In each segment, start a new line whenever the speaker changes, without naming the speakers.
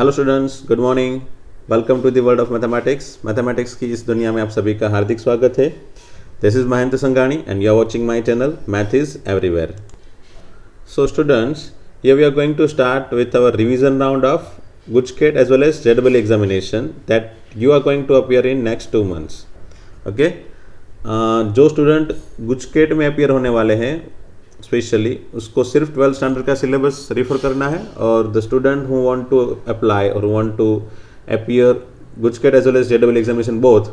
Hello students, good morning. Welcome to the world of mathematics. Mathematics की इस दुनिया में आप सभी का हार्दिक स्वागत है। This is Mahendra Sangani and you are watching my channel math is everywhere. So students, here we are going to start with our revision round of GUJCAT as well as JEE examination that you are going to appear in next 2 months. Okay? जो student GUJCET में appear होने वाले हैं specially उसको सिर्फ 12th standard का syllabus refer करना है, और the student who want to apply और want to appear GUJCET as well as JEE examination both,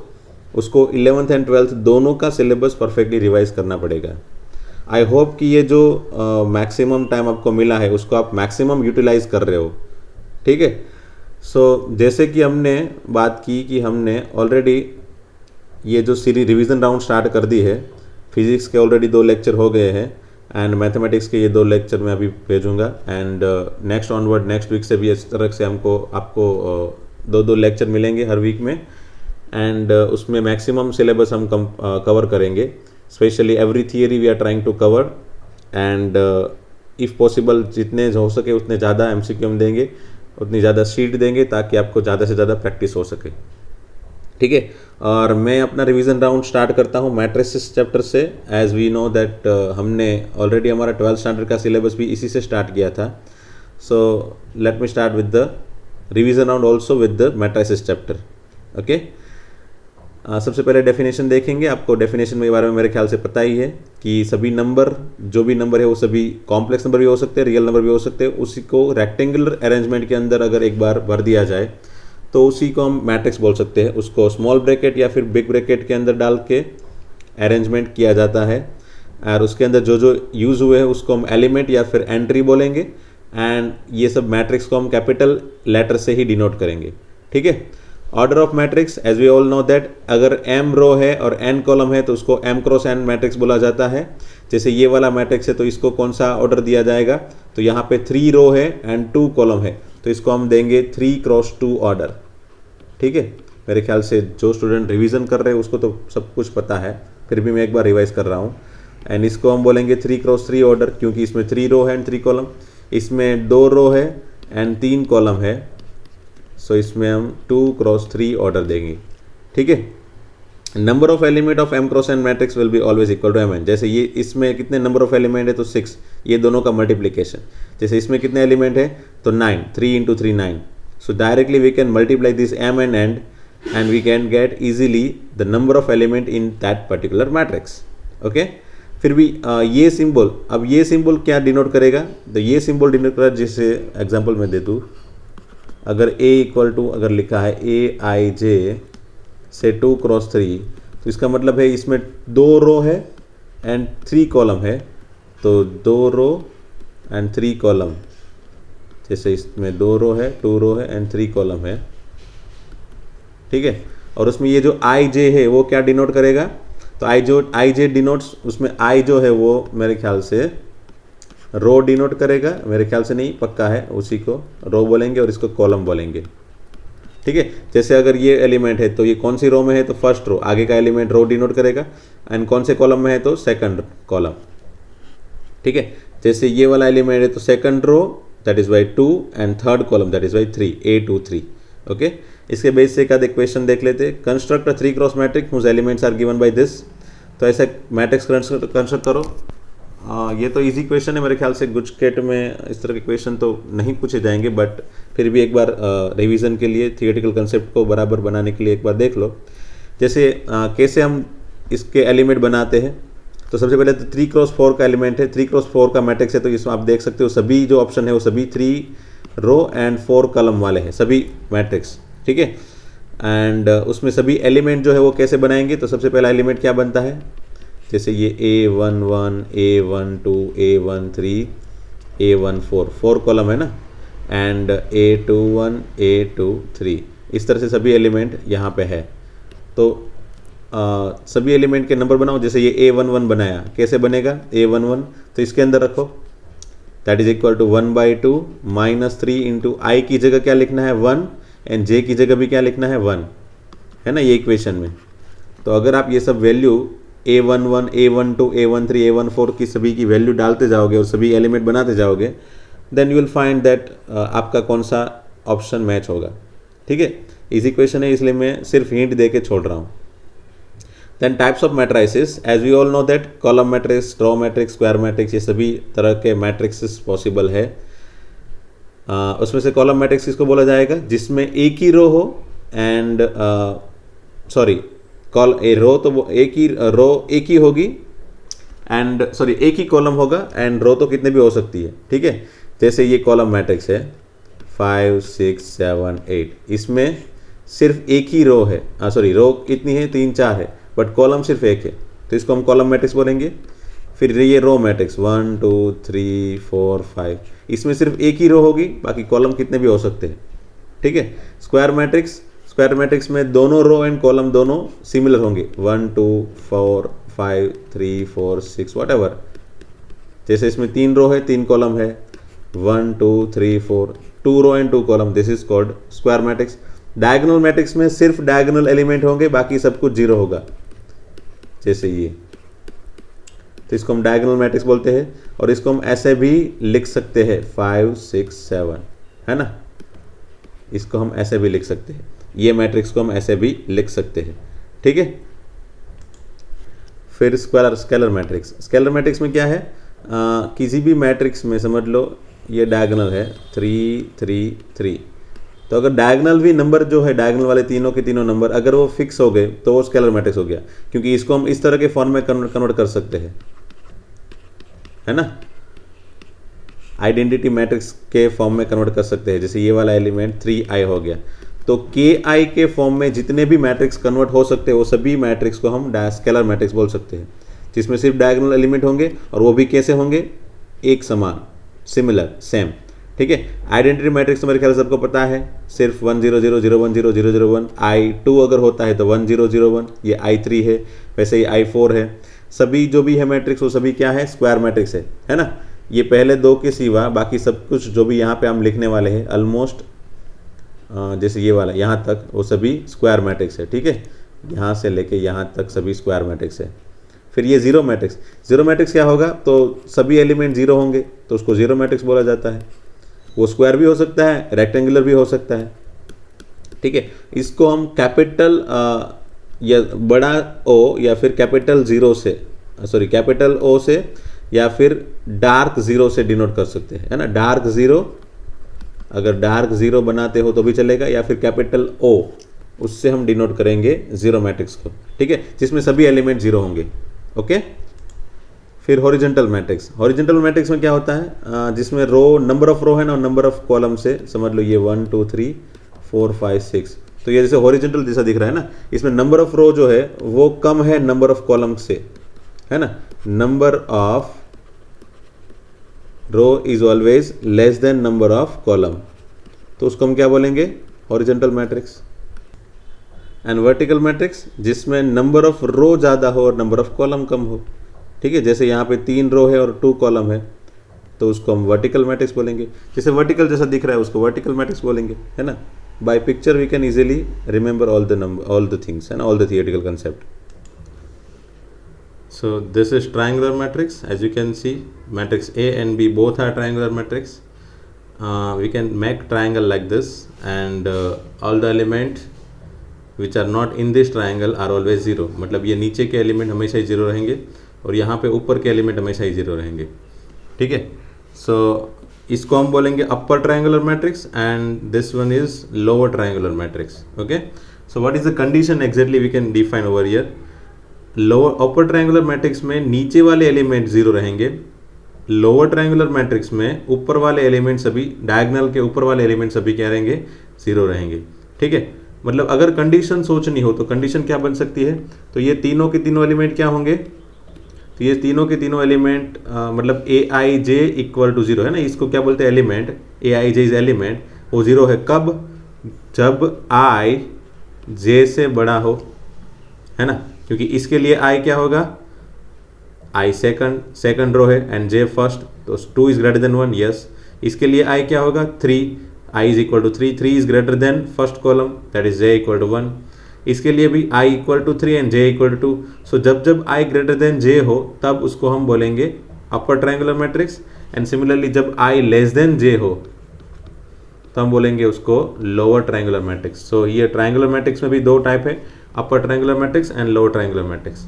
उसको 11th एंड 12th दोनों का सिलेबस परफेक्टली रिवाइज करना पड़ेगा। आई होप कि ये जो मैक्सिमम टाइम आपको मिला है उसको आप मैक्सिमम यूटिलाइज कर रहे हो। ठीक है। सो जैसे कि हमने बात की कि हमने ऑलरेडी ये जो सीरीज रिवीजन राउंड स्टार्ट कर दी है। फिजिक्स के ऑलरेडी 2 लेक्चर हो गए हैं एंड मैथमेटिक्स के ये 2 लेक्चर मैं अभी भेजूंगा, and next onward next week से भी इस तरह से आपको 2 लेक्चर मिलेंगे हर वीक में, एंड उसमें मैक्सिमम सिलेबस हम कवर करेंगे। Specially every theory we are trying to cover, and if possible जितने हो सके उतने ज़्यादा एमसीक्यू हम देंगे, उतनी ज़्यादा शीट देंगे ताकि आपको ज़्यादा से ज़्यादा प्रैक्टिस हो सके। ठीक है। और मैं अपना रिवीजन राउंड स्टार्ट करता हूँ मैट्रिसेस चैप्टर से। एज वी नो दैट हमने ऑलरेडी हमारा 12th स्टैंडर्ड का सिलेबस भी इसी से स्टार्ट किया था। सो let me start with the revision round also with the matrices chapter. Okay. सबसे पहले डेफिनेशन देखेंगे। आपको डेफिनेशन के बारे में मेरे ख्याल से पता ही है कि सभी नंबर, जो भी नंबर है वो सभी कॉम्प्लेक्स नंबर भी हो सकते हैं, रियल नंबर भी हो सकते हैं। उसी को रेक्टेंगुलर अरेंजमेंट के अंदर अगर एक बार भर दिया जाए तो उसी को हम मैट्रिक्स बोल सकते हैं। उसको स्मॉल ब्रैकेट या फिर बिग ब्रैकेट के अंदर डाल के अरेंजमेंट किया जाता है, और उसके अंदर जो जो यूज़ हुए हैं उसको हम एलिमेंट या फिर एंट्री बोलेंगे, एंड ये सब मैट्रिक्स को हम कैपिटल लेटर से ही डिनोट करेंगे। ठीक है। Order of matrix, as we all know that अगर m रो है और n कॉलम है तो उसको m क्रॉस n मैट्रिक्स बोला जाता है। जैसे ये वाला मैट्रिक्स है तो इसको कौन सा ऑर्डर दिया जाएगा, तो यहाँ पे 3 रो है एंड 2 कॉलम है तो इसको हम देंगे 3 क्रॉस 2 ऑर्डर। ठीक है। मेरे ख्याल से जो स्टूडेंट रिवीजन कर रहे हैं उसको तो सब कुछ पता है, फिर भी मैं एक बार रिवाइज कर रहा हूँ। एंड इसको हम बोलेंगे 3 क्रॉस 3 ऑर्डर, क्योंकि इसमें 3 रो है एंड 3 कॉलम। इसमें 2 रो है एंड 3 कॉलम है, सो इसमें हम 2 क्रॉस 3 ऑर्डर देंगे। ठीक है। Number of element of m cross n matrix will be always equal to mn। जैसे ये इसमें कितने नंबर ऑफ एलिमेंट है तो 6, ये दोनों का मल्टीप्लिकेशन। जैसे इसमें कितने एलिमेंट है तो 9, 3 into 3 9। So directly we can multiply this m and n and we can get easily the number of element in that particular matrix. Okay. फिर भी ये सिंबल, अब ये सिंबल क्या डिनोट करेगा, तो ये सिंबल डिनोट करेगा, जैसे एग्जांपल मैं दे दूँ, अगर a इक्वल टू अगर लिखा है aij से 2 क्रॉस 3, तो इसका मतलब है इसमें 2 रो है एंड 3 कॉलम है, तो 2 रो एंड 3 कॉलम। जैसे इसमें 2 रो है, 2 रो है एंड 3 कॉलम है। ठीक है। और उसमें ये जो आई जे है वो क्या डिनोट करेगा, तो आई जे डिनोट्स, उसमें आई जो है वो मेरे ख्याल से रो डिनोट करेगा, मेरे ख्याल से नहीं पक्का है, उसी को रो बोलेंगे और इसको कॉलम बोलेंगे। ठीक है। जैसे अगर ये एलिमेंट है तो ये कौन सी रो में है तो फर्स्ट रो, आगे का एलिमेंट रो डिनोट करेगा, एंड कौन से कॉलम में है तो सेकंड कॉलम। ठीक है। जैसे ये वाला एलिमेंट है तो second row that is by 2 and third column that is by 3, A2 3। Okay. इसके बेस से एक आध इक्वेशन देख लेते हैं। Construct a 3 cross matrix whose elements are given by this. तो ऐसा मैट्रिक्स कंस्ट्रक्ट करो। ये तो इजी क्वेश्चन है, मेरे ख्याल से गुजकेट में इस तरह के क्वेश्चन तो नहीं पूछे जाएंगे, बट फिर भी एक बार रिवीजन के लिए थियोरेटिकल कंसेप्ट को बराबर बनाने के लिए एक बार देख लो। जैसे कैसे हम इसके एलिमेंट बनाते हैं, तो सबसे पहले तो 3 क्रॉस 4 का एलिमेंट है, 3 क्रॉस 4 का मैट्रिक्स है, तो इसमें आप देख सकते हो सभी जो ऑप्शन है वो सभी 3 रो एंड 4 कॉलम वाले हैं सभी मैट्रिक्स। ठीक है। एंड उसमें सभी एलिमेंट जो है वो कैसे बनाएंगे, तो सबसे पहला एलिमेंट क्या बनता है, जैसे ये A11 A12 A13 A14 4 column है ना, एंड A21 A23, इस तरह से सभी एलिमेंट यहाँ पे है। तो सभी एलिमेंट के नंबर बनाओ। जैसे ये A11 बनाया, कैसे बनेगा A11, तो इसके अंदर रखो that is equal to 1/2 -3 into i की जगह क्या लिखना है 1 एंड जे की जगह भी क्या लिखना है 1, है ना ये इक्वेशन में। तो अगर आप ये सब value A11 A12 A13 A14 की सभी की वैल्यू डालते जाओगे और सभी एलिमेंट बनाते जाओगे, then you will find that आपका कौन सा ऑप्शन मैच होगा। ठीक है, इजी क्वेश्चन है इसलिए मैं सिर्फ हिंट दे के छोड़ रहा हूँ। Then types of matrices, as we all know that column matrix, row matrix, square matrix, ये सभी तरह के मैट्रिक्स पॉसिबल है। उसमें से कॉलम मैट्रिक्स किसको बोला जाएगा, जिसमें एक ही रो हो एंड रो तो एक ही रो एक ही होगी एंड एक ही कॉलम होगा एंड रो तो कितने भी हो सकती है। ठीक है, जैसे ये कॉलम मैट्रिक्स है 5 6 7 8, इसमें सिर्फ एक ही रो है, रो कितनी है 3 4 है बट कॉलम सिर्फ एक है, तो इसको हम कॉलम मैट्रिक्स बोलेंगे। फिर ये रो मैट्रिक्स 1 2 3 4 5, इसमें सिर्फ एक ही रो होगी, बाकी कॉलम कितने भी हो सकते हैं। ठीक है, स्क्वायर मैट्रिक्स में दोनों रो एंड कॉलम दोनों सिमिलर होंगे, 1 2 4 5 3 4 6 व्हाटएवर। जैसे इसमें 3 रो है 3 कॉलम है, 1 2 3 4, 2 row and 2 column, this is called square matrix. Diagonal matrix में सिर्फ डायगोनल एलिमेंट होंगे, बाकी सब कुछ जीरो होगा, जैसे ये, तो इसको हम डायगोनल मैट्रिक्स बोलते हैं। और इसको हम ऐसे भी लिख सकते हैं 5 6 7, है ना, इसको हम ऐसे भी लिख सकते हैं, ये मैट्रिक्स को हम ऐसे भी लिख सकते हैं। ठीक है, फिर स्केलर मैट्रिक्स में क्या है, किसी भी मैट्रिक्स में समझ लो ये डायगोनल है 3 3 3, तो अगर डायगोनल भी नंबर जो है, डायगोनल वाले तीनों के तीनों नंबर अगर वो फिक्स हो गए तो वो स्केलर मैट्रिक्स हो गया, क्योंकि इसको हम इस तरह के फॉर्म में कन्वर्ट कर सकते हैं, है ना, आइडेंटिटी मैट्रिक्स के फॉर्म में कन्वर्ट कर सकते हैं। जैसे ये वाला एलिमेंट 3i हो गया, तो ki के फॉर्म में जितने भी मैट्रिक्स कन्वर्ट हो सकते हैं वो सभी मैट्रिक्स को हम स्केलर मैट्रिक्स बोल सकते हैं, जिसमें सिर्फ डायगोनल एलिमेंट होंगे और वो भी कैसे होंगे, एक समान, सिमिलर, सेम। ठीक है, आइडेंटिटी मैट्रिक्स तो मेरे ख्याल से सबको पता है, सिर्फ 1 0 0 0 1 0 0 0 1, i2 अगर होता है तो 1 0 0 1, ये i3 है, वैसे ही i4 है। सभी जो भी है मैट्रिक्स वो सभी क्या है, स्क्वायर मैट्रिक्स है ना। ये पहले दो के सिवा बाकी सब कुछ जो भी यहाँ पे हम लिखने वाले हैं ऑलमोस्ट, जैसे ये वाला यहाँ तक, वो सभी स्क्वायर मैट्रिक्स है। ठीक है, यहाँ से लेके यहाँ तक सभी स्क्वायर मैट्रिक्स है। फिर ये जीरो मैट्रिक्स क्या होगा, तो सभी एलिमेंट जीरो होंगे तो उसको जीरो मैट्रिक्स बोला जाता है। वो स्क्वायर भी हो सकता है, रेक्टेंगुलर भी हो सकता है। ठीक है, इसको हम कैपिटल या बड़ा ओ या फिर कैपिटल ओ से या फिर डार्क जीरो से डिनोट कर सकते हैं, है ना। डार्क जीरो, अगर डार्क जीरो बनाते हो तो भी चलेगा, या फिर कैपिटल ओ, उससे हम डिनोट करेंगे जीरो मैट्रिक्स को। ठीक है, जिसमें सभी एलिमेंट जीरो होंगे। ओके, फिर हॉरिजॉन्टल मैट्रिक्स में क्या होता है, जिसमें रो, नंबर ऑफ रो है ना, नंबर ऑफ कॉलम से समझ लो ये 1 2 3 4 5 6, तो ये जैसे हॉरिजॉन्टल जैसा दिख रहा है ना, इसमें नंबर ऑफ रो जो है वो कम है नंबर ऑफ कॉलम से, है ना। Number of row is always less than number of column, तो उसको हम क्या बोलेंगे, horizontal matrix. And vertical matrix, जिसमें नंबर ऑफ रो ज़्यादा हो और नंबर ऑफ कॉलम कम हो। ठीक है, जैसे यहाँ पे 3 रो है और 2 कॉलम है, तो उसको हम वर्टिकल मैट्रिक्स बोलेंगे। जैसे वर्टिकल जैसा दिख रहा है उसको वर्टिकल मैट्रिक्स बोलेंगे, है ना। By picture we can easily remember all the things, है ना, all the theoretical concept. So this is triangular matrix. As you can see, matrix A and B both are triangular matrix. We can make triangle like this, and all the elements which are not in this triangle are always zero. मतलब ये नीचे के element हमेशा ही zero रहेंगे और यहाँ पे ऊपर के एलिमेंट हमेशा ही जीरो रहेंगे। ठीक है, सो इसको हम बोलेंगे upper triangular matrix and this one is lower triangular matrix. Okay, so what is the condition exactly we can define over here. Lower upper triangular matrix में नीचे वाले एलिमेंट जीरो रहेंगे, लोअर ट्रायंगुलर मैट्रिक्स में ऊपर वाले element सभी, diagonal के ऊपर वाले एलिमेंट सभी क्या रहेंगे, जीरो रहेंगे। ठीक है, मतलब अगर कंडीशन सोचनी हो तो कंडीशन क्या बन सकती है, तो ये तीनों के तीनों एलिमेंट क्या होंगे, तो ये तीनों के तीनों एलिमेंट मतलब ए i J equal to zero, है ना। इसको क्या बोलते हैं, element, A i J is element, वो जीरो है कब, जब आई जे से बड़ा हो, है ना, क्योंकि इसके लिए आई क्या होगा, आई सेकंड रो है एंड जे फर्स्ट, तो 2 इज ग्रेटर देन 1, यस। इसके लिए आई क्या होगा, 3, i is equal to 3 is greater than first column, that is j equal to 1। इसके लिए भी i equal to 3 and j equal to 2। So जब i ग्रेटर देन j हो तब उसको हम बोलेंगे upper triangular matrix, and similarly जब i लेस देन j हो तो हम बोलेंगे उसको लोअर ट्रायंगुलर मैट्रिक्स। सो ये ट्रायंगुलर मैट्रिक्स में भी दो टाइप है, अपर triangular matrix and lower triangular matrix.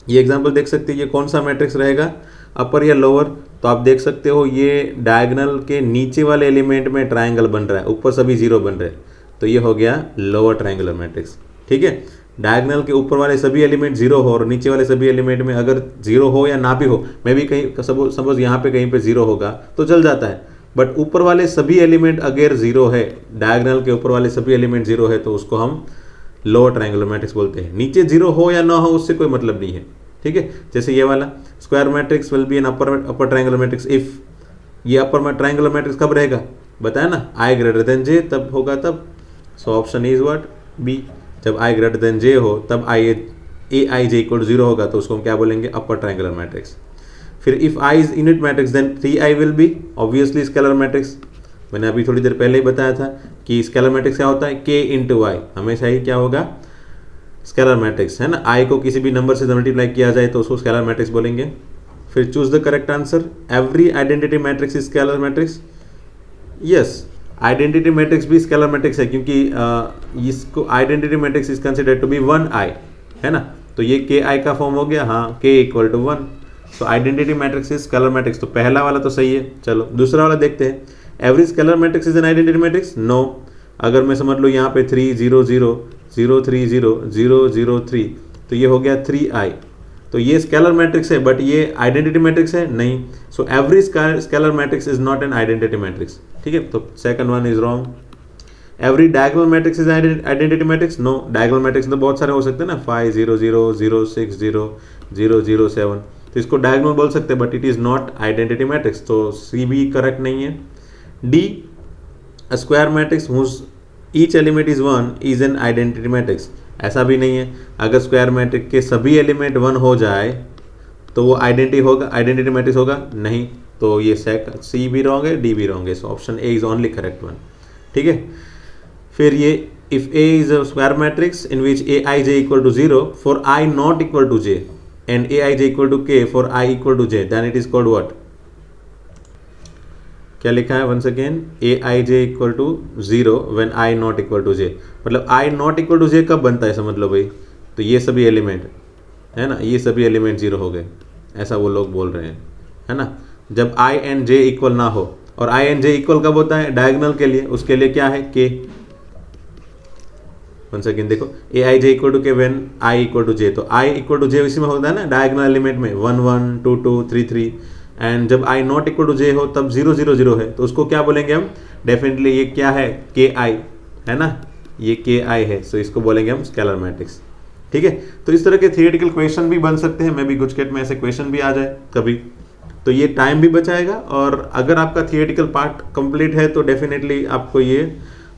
ये एग्जांपल देख सकते हैं, ये कौन सा मैट्रिक्स रहेगा, अपर या लोअर। तो आप देख सकते हो ये डायगोनल के नीचे वाले एलिमेंट में ट्रायंगल बन रहा है, ऊपर सभी जीरो बन रहे हैं, तो ये हो गया लोअर ट्रायंगुलर मैट्रिक्स। ठीक है, डायगोनल के ऊपर वाले सभी एलिमेंट जीरो हो और नीचे वाले सभी एलिमेंट में अगर जीरो हो या ना भी हो, मैं भी कहीं सपोज यहाँ पे कहीं पे जीरो होगा तो चल जाता है, बट ऊपर वाले सभी एलिमेंट अगर जीरो है, डायगोनल के ऊपर वाले सभी एलिमेंट जीरो है, तो उसको हम लोअर ट्रायंगुलर मैट्रिक्स बोलते हैं। नीचे जीरो हो या ना हो उससे कोई मतलब नहीं है। ठीक है, जैसे ये वाला square matrix will B an upper triangular matrix if, ये अपर ट्रायंगुलर मैट्रिक्स कब रहेगा बताया ना, आई ग्रेटर देन जे तब होगा तब। So option is what, B. जब आई ग्रेटर देन जे हो तब I J equal to zero होगा, तो उसको हम क्या बोलेंगे, अपर ट्रायंगुलर मैट्रिक्स। फिर if I is unit matrix then 3i will be obviously scalar matrix. मैंने अभी थोड़ी देर पहले ही बताया था कि स्केलर मैट्रिक्स क्या होता है, k इंटू आई, हमेशा ही क्या होगा, स्केलर मैट्रिक्स है ना। i को किसी भी नंबर से मल्टीप्लाई किया जाए तो उसको स्केलर मैट्रिक्स बोलेंगे। फिर choose the correct answer, every identity matrix is scalar matrix. Yes, identity matrix भी स्केलर मैट्रिक्स है, क्योंकि इसको identity matrix is considered to be 1i है ना, तो ये ki का फॉर्म हो गया, हाँ, k equal to 1। So identity matrix is scalar matrix, तो पहला वाला तो सही है। चलो दूसरा वाला देखते हैं, every scalar matrix is an identity matrix, no. अगर मैं समझ लो यहाँ पे 3 0 0 0 3 0 0 0 3, तो ये हो गया 3i, तो ये स्केलर मैट्रिक्स है, बट ये आइडेंटिटी मैट्रिक्स है नहीं। So every scalar matrix is not an identity matrix. ठीक है, तो second one is wrong. Every diagonal matrix is identity matrix, no. Diagonal matrix तो बहुत सारे हो सकते हैं ना, 5 0 0 0 6 0 0 0 7, तो इसको डायगोनल बोल सकते हैं, but it is not identity matrix, तो सी भी करेक्ट नहीं है। D, a square matrix whose each element is 1 is an identity matrix, ऐसा भी नहीं है। अगर स्क्वायर मैट्रिक्स के सभी एलिमेंट 1 हो जाए तो वो आइडेंटिटी मैट्रिक्स होगा नहीं, तो ये सी भी रॉन्ग है, डी भी रॉन्ग है। So option A is only correct one. ठीक है, फिर ये if A is a square matrix in which A i J equal to 0 for i not equal to j and A i J equal to k for i equal to j, then it is called what. क्या लिखा है once again, A i J equal to 0 when i not equal to j, मतलब आई not equal to जे कब बनता है समझ लो भाई, तो ये सभी एलिमेंट है ना, ये सभी एलिमेंट 0 हो गए, ऐसा वो लोग बोल रहे हैं है ना, जब आई एंड जे इक्वल ना हो। और आई एंड जे इक्वल कब होता है, डायगोनल के लिए, उसके लिए क्या है, के। वंस अगेन देखो, ए आई जे इक्वल टू के व्हेन आई इक्वल टू जे, तो आई इक्वल टू जे इसी में होता है ना, डायगोनल एलिमेंट में 1 1 2 2 3 3, एंड जब आई नॉट इक्वल टू जे हो तब 0 0 0 है, तो उसको क्या बोलेंगे हम, डेफिनेटली ये क्या है, के आई है ना, ये के आई है, सो इसको बोलेंगे हम स्केलर मैट्रिक्स। ठीक है, तो इस तरह के थियोरेटिकल क्वेश्चन भी बन सकते हैं, मे बी गुजकेट में ऐसे क्वेश्चन भी आ जाए कभी, तो ये टाइम भी बचाएगा, और अगर आपका थियोरेटिकल पार्ट कंप्लीट है तो डेफिनेटली आपको ये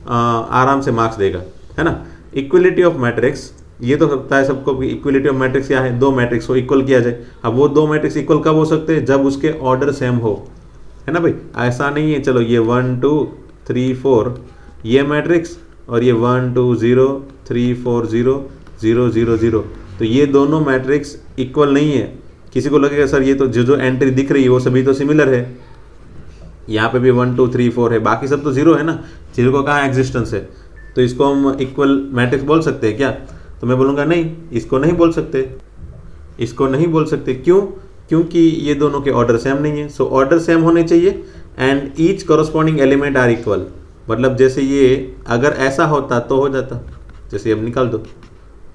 आराम से मार्क्स देगा, है ना। इक्वलिटी ऑफ मैट्रिक्स, ये तो पता है सबको कि इक्वलिटी ऑफ मैट्रिक्स क्या है, दो मैट्रिक्स को इक्वल किया जाए। अब वो दो मैट्रिक्स इक्वल कब हो सकते हैं, जब उसके ऑर्डर सेम हो, है ना भाई। ऐसा नहीं है चलो ये 1 2 3 4 ये मैट्रिक्स और ये 1 2 0 3 4 0 0 0 0, तो ये दोनों मैट्रिक्स इक्वल नहीं है। किसी को लगेगा सर ये तो जो एंट्री दिख रही है वो सभी तो सिमिलर है, यहाँ पे भी 1 2 3 4 है, बाकी सब तो 0 है ना, 0 का कहाँ एग्जिस्टेंस है, तो इसको हम इक्वल मैट्रिक्स बोल सकते हैं क्या, तो मैं बोलूँगा नहीं, इसको नहीं बोल सकते, इसको नहीं बोल सकते। क्यों, क्योंकि ये दोनों के ऑर्डर सेम नहीं है। सो ऑर्डर सेम होने चाहिए and each corresponding element are equal, मतलब जैसे ये अगर ऐसा होता तो हो जाता, जैसे अब निकाल दो,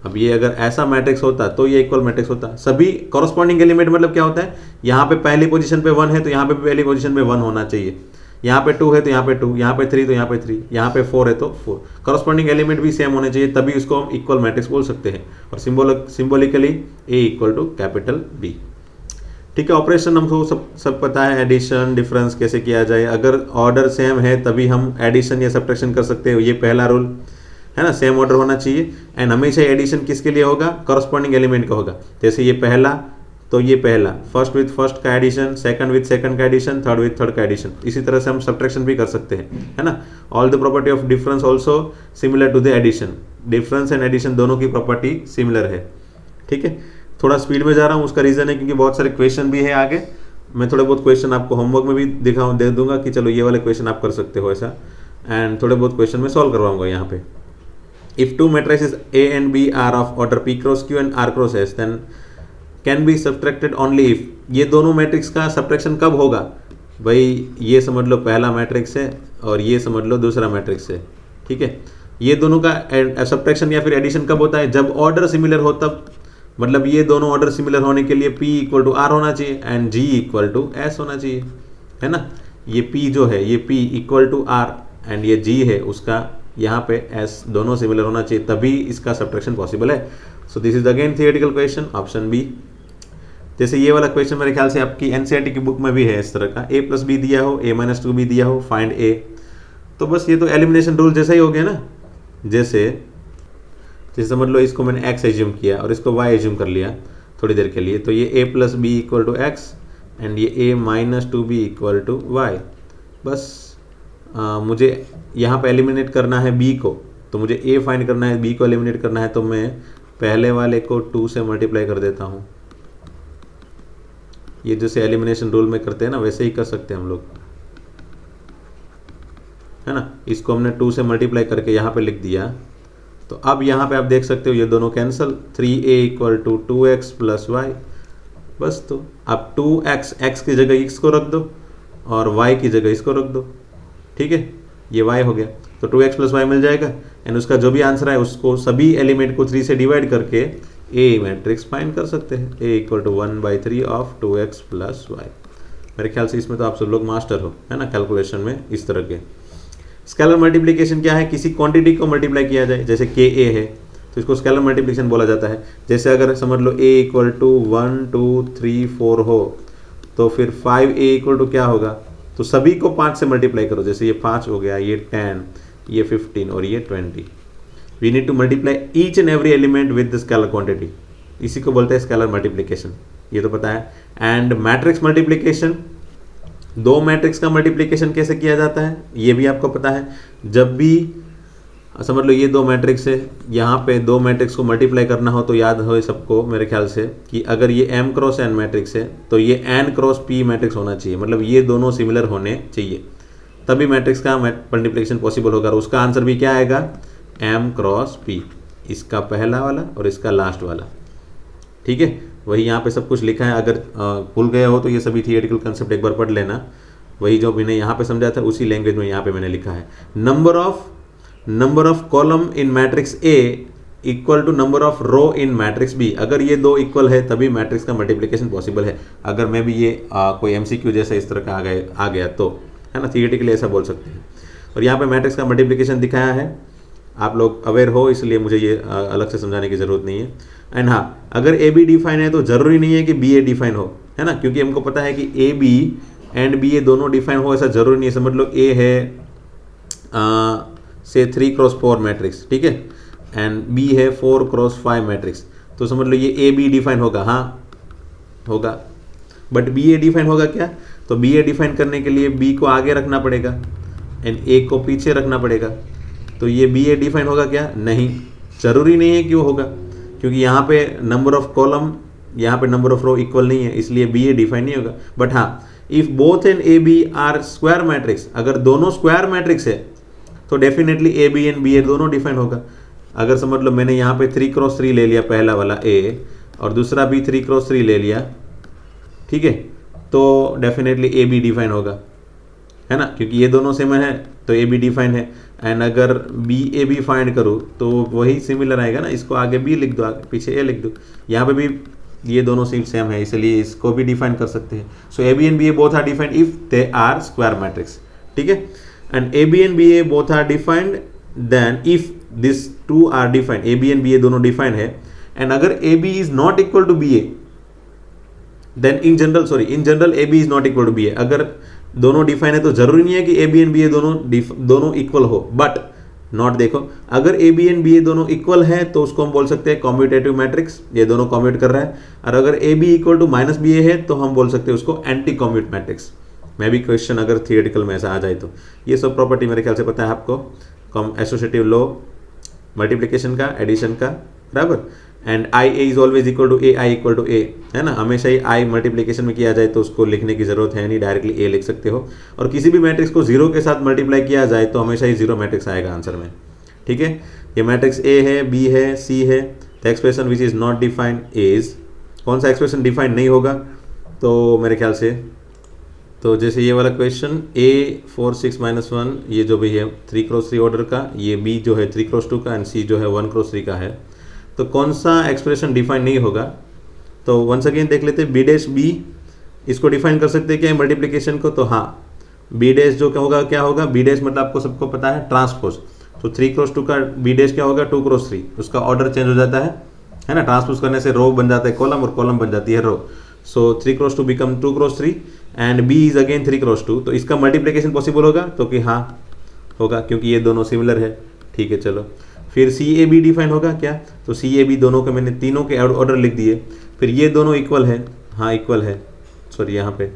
अब ये अगर ऐसा मैट्रिक्स होता तो ये इक्वल मैट्रिक्स होता। सभी कॉरस्पॉन्डिंग एलिमेंट मतलब क्या होता है, यहाँ पे पहली पोजीशन पे 1 है तो यहाँ पे पहली पोजीशन पे 1 होना चाहिए, यहाँ पे 2 है तो यहाँ पे 2, यहाँ पे 3 तो यहाँ पे 3, यहाँ पे 4 है तो 4, कॉरस्पॉन्डिंग एलिमेंट भी सेम होने चाहिए, तभी उसको हम इक्वल मैट्रिक्स बोल सकते हैं। और symbolically A equal to capital B. ठीक है, ऑपरेशन हमको सब पता है, एडिशन डिफरेंस कैसे किया जाए, अगर ऑर्डर सेम है तभी हम एडिशन या सब्ट्रैक्शन कर सकते हैं, ये पहला रूल है ना, सेम ऑर्डर होना चाहिए। एंड हमेशा एडिशन किसके लिए होगा, कॉरस्पॉन्डिंग एलिमेंट का होगा, जैसे ये पहला तो ये पहला, फर्स्ट विथ फर्स्ट का एडिशन, सेकंड विथ सेकंड का एडिशन, थर्ड विथ थर्ड का एडिशन, इसी तरह से हम सब्ट्रैक्शन भी कर सकते हैं, है ना। All the property of difference also similar to the addition, difference and addition दोनों की प्रॉपर्टी सिमिलर है। ठीक है, थोड़ा स्पीड में जा रहा हूँ, उसका रीज़न है क्योंकि बहुत सारे क्वेश्चन भी है आगे, मैं थोड़े बहुत क्वेश्चन आपको होमवर्क में भी दे दूंगा कि चलो ये वाले क्वेश्चन आप कर सकते हो ऐसा। एंड थोड़े बहुत क्वेश्चन में सॉल्व करवाऊंगा यहाँ पे। If two matrices A and B are of order P cross Q and R cross S then can be subtracted only if, ये दोनों मैट्रिक्स का सब्ट्रैक्शन कब होगा भाई, ये समझ लो पहला मैट्रिक्स है और ये समझ लो दूसरा मैट्रिक्स है, ठीक है। ये दोनों का सब्ट्रैक्शन या फिर एडिशन कब होता है, जब ऑर्डर सिमिलर हो तब, मतलब ये दोनों ऑर्डर सिमिलर होने के लिए P इक्वल टू R होना चाहिए and G equal to S होना चाहिए, है ना। ये P जो है ये P equal to R and ये G है उसका यहाँ पे S दोनों सिमिलर होना चाहिए, तभी इसका सब्ट्रैक्शन पॉसिबल है। So this is again theoretical question, option B. जैसे ये वाला क्वेश्चन मेरे ख्याल से आपकी एनसीईआरटी की बुक में भी है इस तरह का, A प्लस बी दिया हो, A-2 भी दिया हो, फाइंड A। तो बस ये तो एलिमिनेशन रूल जैसा ही हो गया ना, जैसे समझ लो इसको मैंने x एज्यूम किया और इसको y एज्यूम कर लिया थोड़ी देर के लिए, तो ये A plus B equal to X and ये A-2b इक्वल टू वाई। बस मुझे यहाँ पे एलिमिनेट करना है b को, तो मुझे A फाइंड करना है, b को एलिमिनेट करना है, तो मैं पहले वाले को 2 से मल्टीप्लाई कर देता हूँ। ये जैसे एलिमिनेशन रूल में करते हैं ना वैसे ही कर सकते हैं हम लोग, है ना। इसको हमने 2 से मल्टीप्लाई करके यहाँ पे लिख दिया, तो अब यहाँ पे आप देख सकते हो ये दोनों cancel, 3a equal to 2x plus Y. बस तो अब 2x, x की जगह x को रख दो और y की जगह इसको रख दो, ठीक है, ये y हो गया, तो 2x प्लस वाई मिल जाएगा एंड उसका जो भी आंसर है उसको सभी एलिमेंट को 3 से डिवाइड करके A मैट्रिक्स फाइंड कर सकते हैं, A equal to 1/3 of 2x plus Y. मेरे ख्याल से इसमें तो आप सब लोग मास्टर हो, है ना, कैलकुलेशन में इस तरह के। स्केलर मल्टीप्लिकेशन क्या है, किसी क्वांटिटी को मल्टीप्लाई किया जाए, जैसे Ka है तो इसको स्केलर मल्टीप्लिकेशन बोला जाता है। जैसे अगर समझ लो A इक्वल टू 1 2 3 4 हो तो फिर 5A इक्वल टू क्या होगा, तो सभी को 5 से मल्टीप्लाई करो, जैसे ये 5 हो गया, ये 10, ये 15 और ये 20। We need to multiply each and every element with the scalar quantity, इसी को बोलते हैं स्केलर मल्टीप्लिकेशन, ये तो पता है। एंड मैट्रिक्स मल्टीप्लिकेशन, दो मैट्रिक्स का मल्टीप्लिकेशन कैसे किया जाता है ये भी आपको पता है। जब भी समझ लो ये दो मैट्रिक्स है, यहाँ पे दो मैट्रिक्स को मल्टीप्लाई करना हो तो याद हो सबको मेरे ख्याल से कि अगर ये m क्रॉस n मैट्रिक्स है तो ये n क्रॉस p मैट्रिक्स होना चाहिए, मतलब ये दोनों सिमिलर होने चाहिए, तभी मैट्रिक्स का मल्टीप्लिकेशन पॉसिबल होगा। और उसका आंसर भी क्या आएगा, m क्रॉस p, इसका पहला वाला और इसका लास्ट वाला, ठीक है। वही यहाँ पे सब कुछ लिखा है, अगर भूल गए हो तो ये सभी थियोरेटिकल कंसेप्ट एक बार पढ़ लेना, वही जो मैंने यहाँ पे समझा था उसी लैंग्वेज में यहाँ पे मैंने लिखा है। Number of column in matrix A equal to number of row in matrix B, अगर ये दो इक्वल है तभी मैट्रिक्स का मल्टीप्लिकेशन पॉसिबल है। अगर मैं भी ये कोई MCQ जैसा इस तरह का आ गया तो, है ना, थियोरेटिकली ऐसा बोल सकते हैं। और यहाँ पे मैट्रिक्स का मल्टीप्लिकेशन दिखाया है, आप लोग अवेयर हो इसलिए मुझे ये अलग से समझाने की ज़रूरत नहीं है। एंड हाँ, अगर AB डिफाइन है तो ज़रूरी नहीं है कि BA डिफाइन हो, है ना, क्योंकि हमको पता है कि AB एंड BA दोनों डिफाइन हो ऐसा ज़रूरी नहीं है। समझ लो A है से 3 क्रॉस 4 मैट्रिक्स, ठीक है, एंड B है 4 क्रॉस 5 मैट्रिक्स, तो समझ लो ये AB डिफाइन होगा, हाँ होगा, बट BA डिफाइन होगा क्या, तो BA डिफाइन करने के लिए B को आगे रखना पड़ेगा एंड A को पीछे रखना पड़ेगा, तो ये BA डिफाइन होगा क्या, नहीं, ज़रूरी नहीं है कि वो होगा, क्योंकि यहाँ पे नंबर ऑफ कॉलम, यहाँ पे नंबर ऑफ रो इक्वल नहीं है, इसलिए BA डिफाइन नहीं होगा। बट हाँ, if both and AB are square matrix, अगर दोनों स्क्वायर मैट्रिक्स है तो डेफिनेटली AB एंड BA दोनों डिफाइन होगा। अगर समझ लो मैंने यहाँ पे 3 क्रॉस 3 ले लिया पहला वाला A और दूसरा भी 3 क्रॉस 3 ले लिया, ठीक है, तो डेफिनेटली AB डिफाइन होगा, है ना, क्योंकि ये दोनों सेम है तो AB डिफाइन है। एंड अगर BAB फाइंड करूँ तो वही सिमिलर आएगा ना, इसको आगे B लिख दो, आगे पीछे A लिख दो, यहाँ पे भी ये दोनों सेम है इसलिए इसको भी डिफाइन कर सकते हैं। So AB and BA both are defined if they are square matrix, ठीक है। And AB and BA both are defined then if this two are defined, AB and BA दोनों डिफाइंड है। एंड अगर AB is not equal to BA then in general AB is not equal to BA। अगर दोनों define है तो जरूरी नहीं है कि AB एंड BA दोनों इक्वल हो, बट नॉट देखो, अगर AB एंड BA दोनों इक्वल है तो उसको हम बोल सकते हैं कॉम्यूटेटिव मैट्रिक्स, ये दोनों कॉम्यूट कर रहा है। और अगर AB equal to minus BA है तो हम बोल सकते हैं उसको एंटी कॉम्यूट मैट्रिक्स। मैं भी क्वेश्चन अगर थियोरेटिकल में ऐसा आ जाए तो ये सब प्रॉपर्टी मेरे ख्याल से पता है आपको, एसोसिएटिव लॉ, मल्टीप्लिकेशन का, एडिशन का, बराबर। And I A is always equal to A, I equal to A, है ना, हमेशा ही आई मल्टीप्लीकेशन में किया जाए तो उसको लिखने की जरूरत है नहीं, डायरेक्टली ए लिख सकते हो। और किसी भी मैट्रिक्स को जीरो के साथ मल्टीप्लाई किया जाए तो हमेशा ही जीरो मैट्रिक्स आएगा आंसर में, ठीक है। ये मैट्रिक्स ए है, बी है, सी है। The expression which is not defined is, कौन सा एक्सप्रेशन डिफाइंड नहीं होगा, तो मेरे ख्याल से तो जैसे ये वाला क्वेश्चन ए 4 6 -1, ये जो भी है 3 क्रॉस 3 ऑर्डर का, ये बी जो है 3 क्रॉस 2 का, एंड सी जो है 1 क्रॉस 3 का है, तो कौन सा एक्सप्रेशन डिफाइन नहीं होगा। तो वंस अगेन देख लेते हैं, बी डैश बी, इसको डिफाइन कर सकते हैं क्या मल्टीप्लिकेशन को, तो हाँ, बी डैश जो क्या होगा, क्या होगा, बी डैश मतलब आपको सबको पता है ट्रांसपोज, तो 3 क्रॉस 2 का बी डैश क्या होगा, 2 क्रॉस 3, उसका ऑर्डर चेंज हो जाता है ना, ट्रांसपोज करने से रो बन जाता है कॉलम, और कॉलम बन जाती है row. So 3 cross 2 become 2 cross 3 and B is again 3 cross 2, तो इसका मल्टीप्लिकेशन पॉसिबल होगा, तो कि हाँ होगा, क्योंकि ये दोनों सिमिलर है, ठीक है। चलो फिर सी ए बी डिफाइन होगा क्या, तो सी ए बी दोनों के मैंने तीनों के ऑर्डर लिख दिए। फिर ये दोनों इक्वल है, हाँ इक्वल है, सॉरी यहाँ पे,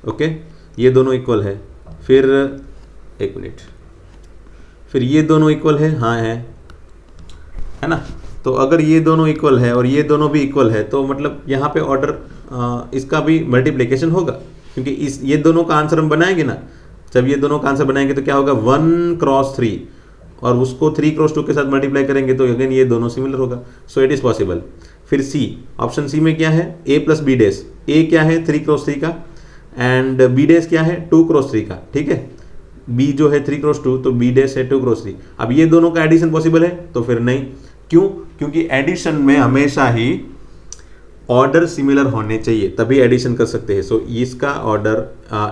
ओके, ये दोनों इक्वल है। फिर एक मिनट, फिर ये दोनों इक्वल है, हाँ है ना। तो अगर ये दोनों इक्वल है और ये दोनों भी इक्वल है, तो मतलब यहाँ पे ऑर्डर इसका भी मल्टीप्लिकेशन होगा, क्योंकि इस ये दोनों का आंसर हम बनाएंगे ना, जब ये दोनों का आंसर बनाएंगे तो क्या होगा, 1 क्रॉस 3, और उसको 3 क्रॉस 2 के साथ मल्टीप्लाई करेंगे तो अगेन ये दोनों सिमिलर होगा, सो इट इज़ पॉसिबल। फिर सी, ऑप्शन सी में क्या है, ए प्लस बी डैश, ए क्या है 3 क्रॉस 3 का, एंड बी डैश क्या है 2 क्रॉस 3 का, ठीक है। बी जो है 3 क्रॉस 2, तो बी डैश है 2 क्रॉस 3। अब ये दोनों का एडिशन पॉसिबल है, तो फिर नहीं, क्यों, क्योंकि एडिशन में हमेशा ही ऑर्डर सिमिलर होने चाहिए, तभी एडिशन कर सकते हैं। सो इसका ऑर्डर,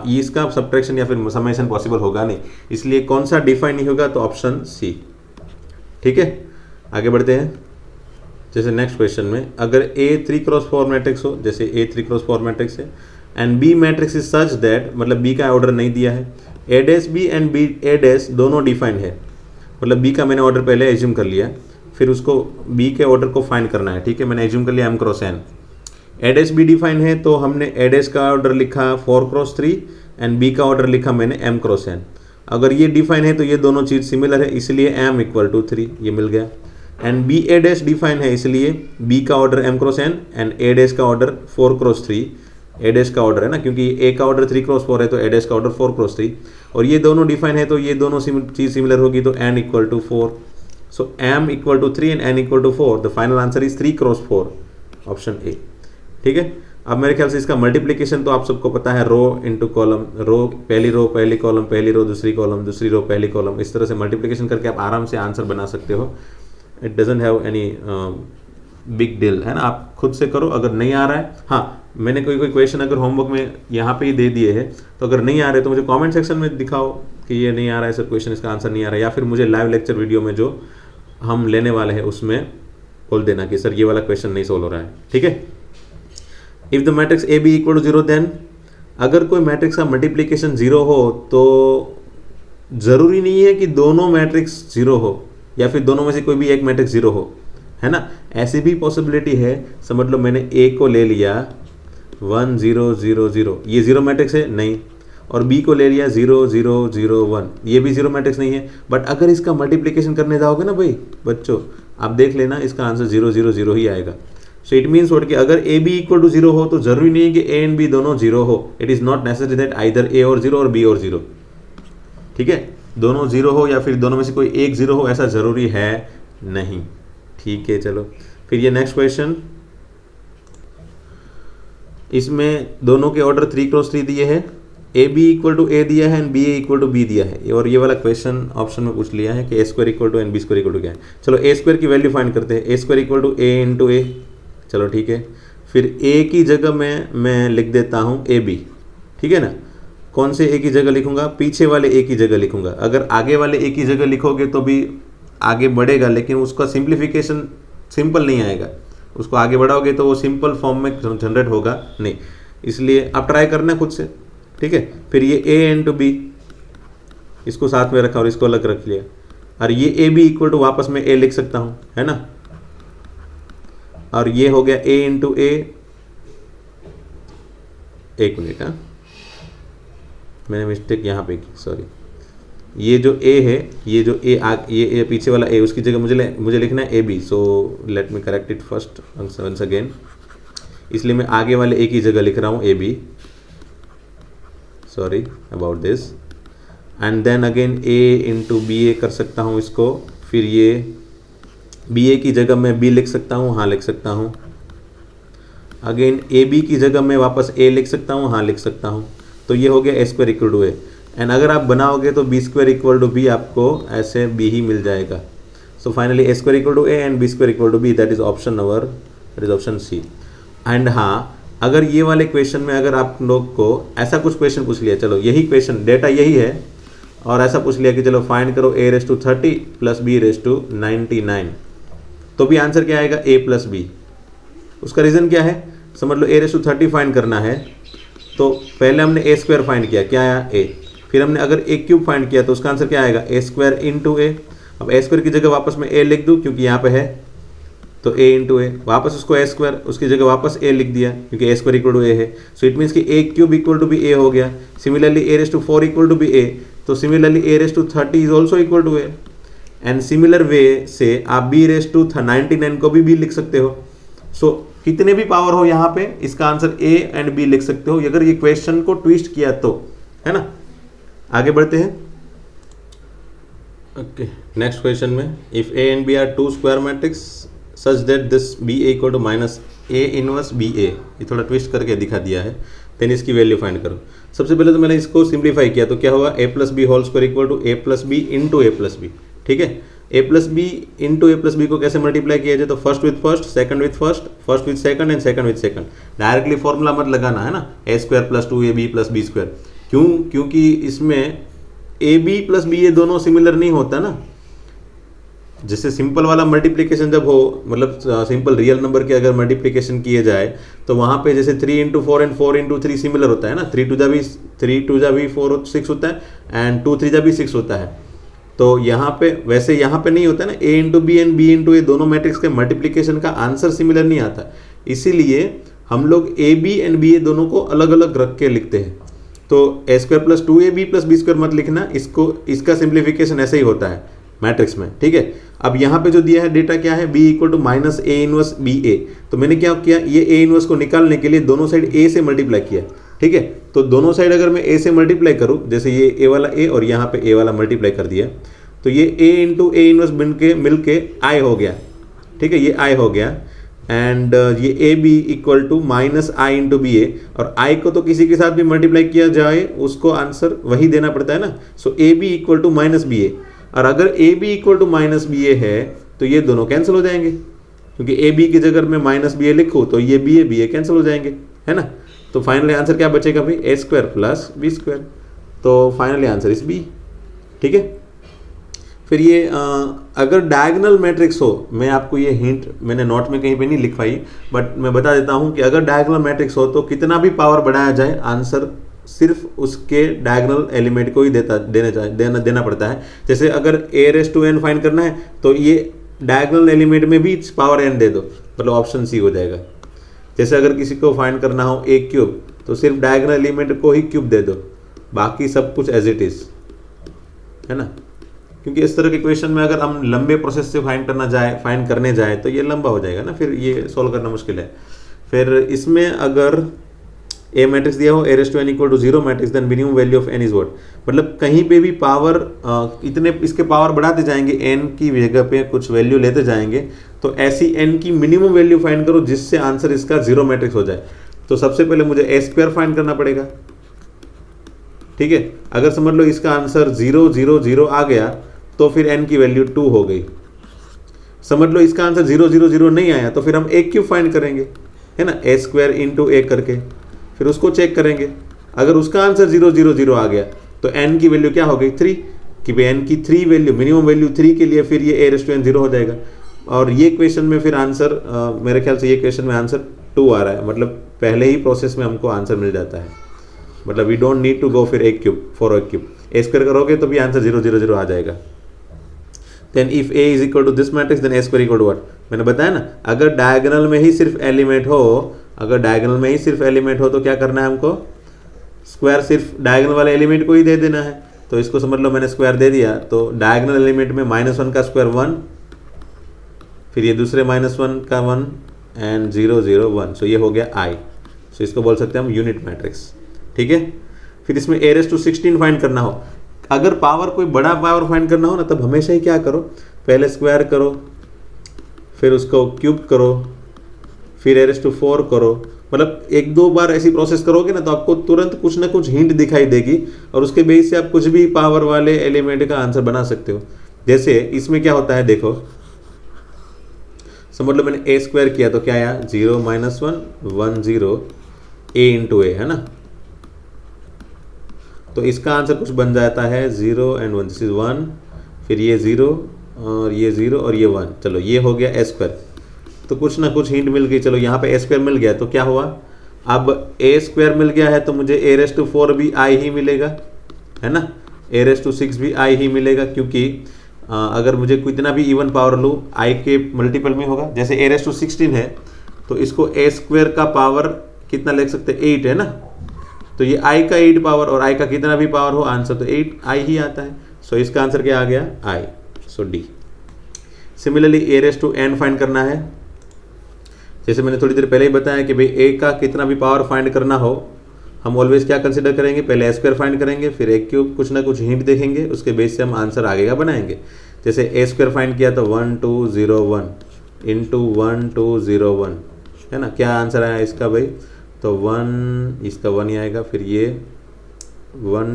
इसका सब्ट्रैक्शन या फिर समेशन पॉसिबल होगा नहीं, इसलिए कौन सा डिफाइन नहीं होगा, तो ऑप्शन सी, ठीक है। आगे बढ़ते हैं, जैसे नेक्स्ट क्वेश्चन में, अगर ए 3 क्रॉस 4 मैट्रिक्स हो, जैसे ए 3 क्रॉस 4 मैट्रिक्स है, and B matrix is such that, मतलब बी का ऑर्डर नहीं दिया है, A dash B and B A dash दोनों डिफाइन है, मतलब बी का मैंने ऑर्डर पहले एज्यूम कर लिया, फिर उसको बी के ऑर्डर को फाइंड करना है, ठीक है। मैंने एज्यूम कर लिया M cross N, A dash be define है, तो हमने ए डैश का ऑर्डर लिखा 4 क्रॉस 3 एंड बी का ऑर्डर लिखा मैंने एम क्रॉस एन। अगर ये डिफाइन है तो ये दोनों चीज़ सिमिलर है, इसलिए एम इक्वल टू 3, ये मिल गया। And B A dash define है, इसलिए बी का order M cross N and A dash का ऑर्डर 4 क्रॉस 3, ए डैश का ऑर्डर है ना, क्योंकि ए का ऑर्डर 3 क्रॉस 4 है, तो ए डैश का ऑर्डर 4 क्रॉस 3, और ये दोनों डिफाइन है, तो ये दोनों चीज़ सिमिलर होगी, तो N equal to 4, so M equal to 3 and N equal to 4, the final answer is 3 cross 4, option A, ठीक है। अब मेरे ख्याल से इसका मल्टीप्लिकेशन तो आप सबको पता है, रो इंटू कॉलम, रो पहली कॉलम, पहली रो दूसरी कॉलम, दूसरी रो पहली कॉलम, इस तरह से मल्टीप्लिकेशन करके आप आराम से आंसर बना सकते हो। It doesn't have any big deal, है ना, आप खुद से करो। अगर नहीं आ रहा है, हाँ मैंने कोई क्वेश्चन अगर होमवर्क में यहाँ पे ही दे दिए हैं, तो अगर नहीं आ रहे तो मुझे कमेंट सेक्शन में दिखाओ कि ये नहीं आ रहा है सर क्वेश्चन, इसका आंसर नहीं आ रहा है, या फिर मुझे लाइव लेक्चर वीडियो में जो हम लेने वाले हैं उसमें बोल देना कि सर ये वाला क्वेश्चन नहीं सोल्व हो रहा है, ठीक है। If the matrix A B equal to 0, then अगर कोई मैट्रिक्स का मल्टीप्लिकेशन 0 हो, तो ज़रूरी नहीं है कि दोनों मैट्रिक्स 0 हो, या फिर दोनों में से कोई भी एक मैट्रिक्स 0 हो, है ना, ऐसी भी पॉसिबिलिटी है। समझ लो मैंने ए को ले लिया 1 0 0 0, ये 0 मैट्रिक्स है नहीं, और बी को ले लिया 0 0 0 1, ये भी 0 मैट्रिक्स नहीं है। बट अगर इसका मल्टीप्लिकेशन करने जाओगे ना भाई बच्चों, आप देख लेना इसका आंसर 0 0 0 ही आएगा। सो इट मीन्स व्हाट कि अगर ए बी इक्वल टू 0 हो, तो जरूरी नहीं है कि ए एंड बी दोनों 0 हो, it is not necessary that either A और 0 और बी और 0, ठीक है। दोनों 0 हो या फिर दोनों में से कोई एक 0 हो, ऐसा ज़रूरी है नहीं, ठीक है। चलो फिर ये नेक्स्ट क्वेश्चन, इसमें दोनों के ऑर्डर 3 क्रॉस 3 दिए हैं, A B equal to A दिया है and B A equal to B दिया है, और ये वाला क्वेश्चन ऑप्शन में पूछ लिया है कि A square equal to and B square equal to क्या है। चलो ए स्क्वायर की वैल्यू फाइंड करते हैं, A square equal to A into A, चलो ठीक है। फिर ए की जगह मैं लिख देता हूँ ए बी, ठीक है ना। कौन से ए की जगह लिखूंगा, पीछे वाले ए की जगह लिखूंगा। अगर आगे वाले ए की जगह लिखोगे तो भी आगे बढ़ेगा, लेकिन उसका सिंप्लीफिकेशन सिंपल नहीं आएगा, उसको आगे बढ़ाओगे तो वो सिंपल फॉर्म में जनरेट होगा नहीं, इसलिए आप ट्राई करना खुद से, ठीक है। फिर ये ए इंटू बी, इसको साथ में रखा और इसको अलग रख लिया, और ये ए बी इक्वल टू वापस में ए लिख सकता हूँ, है ना, और ये हो गया ए इंटू ए, एक मिनट, हाँ मैंने मिस्टेक यहाँ पे की, सॉरी, ये जो ए है, ये जो ये पीछे वाला ए, उसकी जगह मुझे लिखना है A B. So let me correct it first once again. इसलिए मैं आगे वाले ए की जगह लिख रहा हूँ A B, sorry about this. And then again A into B A कर सकता हूँ इसको, फिर ये बी ए की जगह मैं बी लिख सकता हूँ, हाँ लिख सकता हूँ। अगेन ए बी की जगह मैं वापस ए लिख सकता हूँ, हाँ लिख सकता हूँ। तो ये हो गया A square equal to A. And अगर आप बनाओगे तो B square equal to B आपको ऐसे बी ही मिल जाएगा। So finally A square equal to A and B square equal to B, that is option C. And हाँ, अगर ये वाले क्वेश्चन में अगर आप लोग को ऐसा कुछ क्वेश्चन पूछ लिया, चलो यही क्वेश्चन डेटा यही है, और ऐसा पूछ लिया कि चलो फाइंड करो a रेस टू 30 प्लस b रेस टू 99, तो भी आंसर क्या आएगा a प्लस बी। उसका रीज़न क्या है, समझ लो a रेस टू 30 फाइंड करना है, तो पहले हमने a स्क्वायर फाइंड किया, क्या आया a। फिर हमने अगर a क्यूब फाइंड किया तो उसका आंसर क्या आएगा a स्क्वायर इंटू a। अब a स्क्वायर की जगह वापस मैं a लिख दूँ क्योंकि यहाँ पे है, तो a इंटू ए, वापस उसको a स्क्वायर, उसकी जगह वापस a लिख दिया क्योंकि a square equal to a है। सो इट मीन्स कि a क्यूब इक्वल टू भी a हो गया। Similarly a raise to 4 equal to भी a, तो similarly a raise to 30 is also equal to a। And similar way से आप b raise to 99 को भी b लिख सकते हो। सो कितने भी पावर हो यहाँ पे, इसका आंसर a एंड b लिख सकते हो अगर ये क्वेश्चन को ट्विस्ट किया तो, है ना। आगे बढ़ते हैं। ओके, नेक्स्ट क्वेश्चन में if a and b are two square matrix such that this B A equal to minus A inverse B A, ये थोड़ा ट्विस्ट करके दिखा दिया है, देन इसकी वैल्यू फाइंड करो। सबसे पहले तो मैंने इसको सिंप्लीफाई किया, तो क्या हुआ a plus B whole square equal to A plus B into A plus B, ठीक है। a plus B into A plus B को कैसे मल्टीप्लाई किया जाए, तो first with first, second with first, first with second and second with second. Directly formula मत लगाना, है ना, A square plus 2ab plus B square. क्यों, क्योंकि इसमें ए बी प्लस बी ये दोनों सिमिलर नहीं होता ना। जैसे सिंपल वाला मल्टीप्लिकेशन जब हो, मतलब सिंपल रियल नंबर के अगर मल्टीप्लिकेशन किए जाए तो वहाँ पे जैसे 3 इंटू 4 एंड 4 इंटू 3 सिमिलर होता है ना, 3 टू जा भी 4 6 होता है एंड 2 3 जा भी 6 होता है। तो यहाँ पे वैसे यहाँ पे नहीं होता है ना, a into B and b into A दोनों मैट्रिक्स के मल्टीप्लिकेशन का आंसर सिमिलर नहीं आता, इसीलिए हम लोग A B and B A दोनों को अलग अलग रख के लिखते हैं। तो A square plus 2ab plus B square मत लिखना, इसका सिंप्लीफिकेशन ऐसे ही होता है मैट्रिक्स में, ठीक है। अब यहाँ पे जो दिया है डेटा क्या है, b equal to minus A inverse B A, तो मैंने क्या किया, ये a इनवर्स को निकालने के लिए दोनों साइड a से मल्टीप्लाई किया, ठीक है। तो दोनों साइड अगर मैं a से मल्टीप्लाई करूँ, जैसे ये a वाला a और यहाँ पे a वाला मल्टीप्लाई कर दिया, तो ये a इंटू ए इनवर्स मिल के i हो गया, ठीक है, ये i हो गया। एंड ये A B equal to minus I into B A, और i को तो किसी के साथ भी मल्टीप्लाई किया जाए उसको आंसर वही देना पड़ता है ना। So A B equal to minus B A, और अगर A B equal to minus B A है तो ये दोनों कैंसिल हो जाएंगे, क्योंकि ए बी की जगह मैं माइनस बी ए लिखूँ तो ये बी ए कैंसिल हो जाएंगे, है ना। तो फाइनली आंसर क्या बचेगा भाई, ए स्क्वायर प्लस बी स्क्वायर, तो फाइनली आंसर इज बी, ठीक है। फिर ये अगर डायगोनल मैट्रिक्स हो, मैं आपको ये हिंट मैंने नोट में कहीं पे नहीं लिखवाई, बट मैं बता देता हूँ कि अगर डायगोनल मैट्रिक्स हो तो कितना भी पावर बढ़ाया जाए आंसर सिर्फ उसके डायगोनल एलिमेंट को ही देना पड़ता है। जैसे अगर a raise to n find करना है तो ये डायगोनल एलिमेंट में भी पावर n दे दो, मतलब ऑप्शन सी हो जाएगा। जैसे अगर किसी को फाइंड करना हो a क्यूब, तो सिर्फ डायगोनल एलिमेंट को ही क्यूब दे दो, बाकी सब कुछ एज इट इज, है ना। क्योंकि इस तरह के क्वेश्चन में अगर हम लंबे प्रोसेस से फाइंड करने जाए तो ये लंबा हो जाएगा ना, फिर ये सॉल्व करना मुश्किल है। फिर इसमें अगर ए मैट्रिक्स दिया हो, A raise to n equal to 0 matrix, then minimum value of n is what, मतलब कहीं पे भी पावर इतने इसके पावर बढ़ाते जाएंगे, एन की जगह पे कुछ वैल्यू लेते जाएंगे, तो ऐसी एन की मिनिमम वैल्यू फाइंड करो जिससे आंसर इसका 0 मैट्रिक्स हो जाए। तो सबसे पहले मुझे ए स्क्वायर फाइंड करना पड़ेगा, ठीक है। अगर समझ लो इसका आंसर 0 0 0 आ गया तो फिर n की वैल्यू 2 हो गई। समझ लो इसका आंसर 0 0 0 नहीं आया तो फिर हम a क्यूब फाइंड करेंगे, है ना, a स्क्वायर इंटू ए करके, फिर उसको चेक करेंगे। अगर उसका आंसर 0 0 0 आ गया तो n की वैल्यू क्या हो गई, 3, कि भाई n की 3 वैल्यू, मिनिमम वैल्यू 3 के लिए फिर ये a रेस टू n 0 हो जाएगा। और ये क्वेश्चन में फिर आंसर मेरे ख्याल से ये क्वेश्चन में आंसर 2 आ रहा है, मतलब पहले ही प्रोसेस में हमको आंसर मिल जाता है, मतलब we don't need to go फिर a cube for a cube. a square करोगे तो भी आंसर 0 0 0 आ जाएगा। Then if a is equal to this matrix then a square equal to what, मैंने बताया ना, अगर डायगोनल में ही सिर्फ एलिमेंट हो, तो क्या करना है हमको, स्क्वायर सिर्फ डायगोनल वाले एलिमेंट को ही दे देना है। तो इसको समझ लो मैंने स्क्वायर दे दिया, तो डायगोनल एलिमेंट में -1 का स्क्वायर 1, फिर ये दूसरे -1 का 1 एंड 0 0 1, सो ये हो गया आई। सो इसको बोल सकते हैं हम यूनिट मैट्रिक्स। ठीक है, फिर इसमें a⁻16 फाइंड करना हो, अगर पावर कोई बड़ा पावर फाइंड करना हो ना, तब हमेशा ही क्या करो, पहले स्क्वायर करो, फिर उसको क्यूब करो, फिर a⁴ करो। मतलब एक दो बार ऐसी प्रोसेस करोगे ना, तो आपको तुरंत कुछ ना कुछ हिंट दिखाई देगी और उसके बेस से आप कुछ भी पावर वाले एलिमेंट का आंसर बना सकते हो। जैसे इसमें क्या होता है, देखो समझ लो मैंने a² किया तो क्या आया, 0 - 1 1 0 a × a, है ना। तो इसका आंसर कुछ बन जाता है 0 and 1, दिस इज 1, फिर ये 0 और ये 0 और ये 1, चलो ये हो गया a²। तो कुछ ना कुछ हिंट मिल गई, चलो यहाँ पे a² मिल गया, तो क्या हुआ, अब a² मिल गया है तो मुझे a⁴ भी i ही मिलेगा, है ना, a⁶ भी i ही मिलेगा, क्योंकि अगर मुझे कितना भी इवन पावर लूँ i के मल्टीपल में होगा। जैसे a⁻16 है तो इसको a² का पावर कितना लिख सकते हैं, 8 है ना, तो ये i का 8 पावर और i का कितना भी पावर हो, आंसर तो 8i ही आता है। सो इसका आंसर क्या आ गया, i, so D. Similarly a⁻n find करना है, जैसे मैंने थोड़ी देर पहले ही बताया कि भाई a का कितना भी पावर फाइंड करना हो, हम ऑलवेज क्या कंसिडर करेंगे, पहले a² फाइंड करेंगे, फिर a³ कुछ ना कुछ हिंट देखेंगे, उसके बेस से हम आंसर आगे का बनाएंगे। जैसे a² फाइंड किया तो 1 2 0 1 इंटू 1 2 0 1, है ना, क्या आंसर आया इसका भाई, तो 1, इसका 1 ही आएगा, फिर ये 1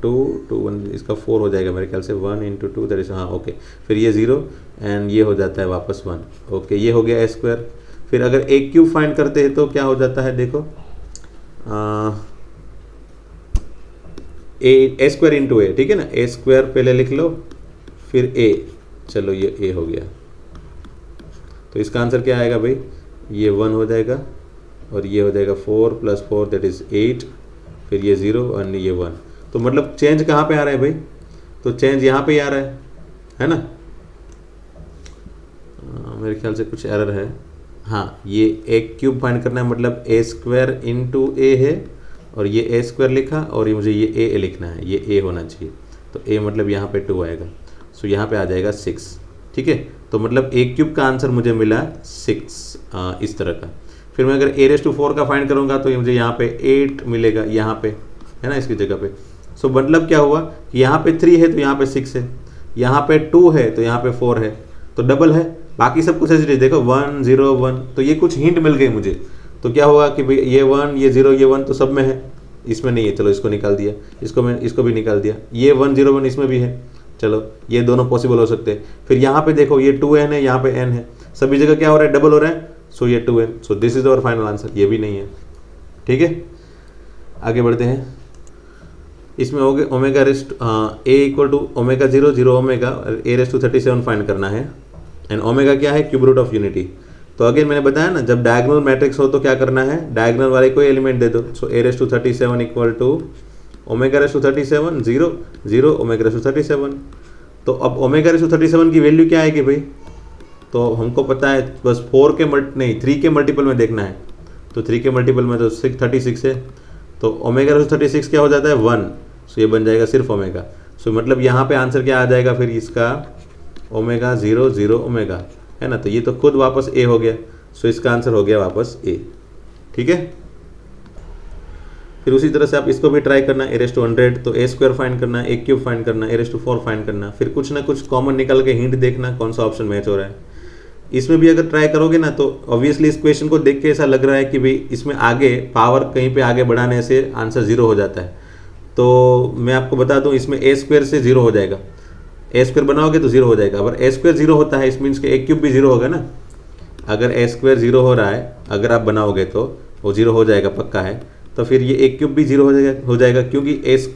2 2 1, इसका 4 हो जाएगा मेरे ख्याल से, 1 × 2 दैट इज, हाँ ओके, फिर ये 0 एंड ये हो जाता है वापस 1, ओके, ये हो गया a²। फिर अगर a³ फाइंड करते हैं तो क्या हो जाता है, देखो a² × a, ठीक है ना, a² पहले लिख लो, फिर a, चलो ये a हो गया, तो इसका आंसर क्या आएगा भाई, ये 1 हो जाएगा और ये हो जाएगा 4 + 4 दैट इज 8, फिर ये 0 और ये 1। तो मतलब चेंज कहाँ पे आ रहा है भाई, तो चेंज यहाँ पे ही आ रहा है ना। मेरे ख्याल से कुछ एरर है, हाँ, ये a³ फाइंड करना है, मतलब a² × a है और ये a² लिखा और ये मुझे ये a लिखना है, ये a होना चाहिए, तो a मतलब यहाँ पे 2 आएगा, सो यहाँ पे आ जाएगा 6, ठीक है। तो मतलब a³ का आंसर मुझे मिला 6, इस तरह का। फिर मैं अगर a⁴ का फाइंड करूँगा तो ये मुझे यहाँ पे 8 मिलेगा, यहाँ पे, है ना, इसकी जगह पे। सो मतलब क्या हुआ कि यहाँ पे 3 है तो यहाँ पे 6 है, यहाँ पे 2 है तो यहाँ पे 4 है, तो डबल है, बाकी सब कुछ ऐसे देखो 1 0 1, तो ये कुछ हिंट मिल गई मुझे। तो क्या होगा कि भाई ये 1 ये 0 ये 1 तो सब में है, इसमें नहीं है, चलो इसको निकाल दिया, इसको भी निकाल दिया, ये 1 0 1 इसमें भी है, चलो ये दोनों पॉसिबल हो सकते हैं। फिर यहाँ पे देखो ये 2n है, यहाँ पे n है, सभी जगह क्या हो रहा है, डबल हो रहा है, सो ये 2n, so this is our final answer, ये भी नहीं है, ठीक है। आगे बढ़ते हैं, इसमें हो गए omega rest a = ω0 0 omega a⁻37 find करना है, एंड ओमेगा क्या है, क्यूब रूट ऑफ यूनिटी। तो अगेन मैंने बताया ना, जब डायगोनल मैट्रिक्स हो तो क्या करना है, डायगोनल वाले कोई एलिमेंट दे दो। सो a⁻37 = ω⁻37 0 0 ω⁻37। तो अब ω⁻37 की वैल्यू क्या आएगी भाई, तो हमको पता है बस 3 के मल्टीपल में देखना है, तो 3 के मल्टीपल में तो 36 है, तो ω⁻36 क्या हो जाता है 1, सो ये बन जाएगा सिर्फ ओमेगा। सो मतलब यहाँ पे आंसर क्या आ जाएगा फिर इसका, ω0 0 ओमेगा, है ना, तो ये तो खुद वापस a हो गया, सो इसका आंसर हो गया वापस a, ठीक है। फिर उसी तरह से आप इसको भी ट्राई करना, a⁻100, तो a² फाइंड करना, a³ फाइंड करना, a⁴ फाइंड करना, फिर कुछ ना कुछ कॉमन निकल के हिंट देखना कौन सा ऑप्शन मैच हो रहा है। इसमें भी अगर ट्राई करोगे ना तो ऑब्वियसली इस क्वेश्चन को देख के ऐसा लग रहा है कि भाई इसमें आगे पावर कहीं पे आगे बढ़ाने से आंसर 0 हो जाता है। तो मैं आपको बता दूं, इसमें a² से 0 हो जाएगा, a² बनाओगे तो 0 हो जाएगा। अगर a² 0 होता है इस मीन्स के a³ भी 0 होगा ना, अगर a² 0 हो रहा है अगर आप बनाओगे तो वो 0 हो जाएगा, पक्का है। तो फिर ये a³ भी 0 हो जाएगा क्योंकि a²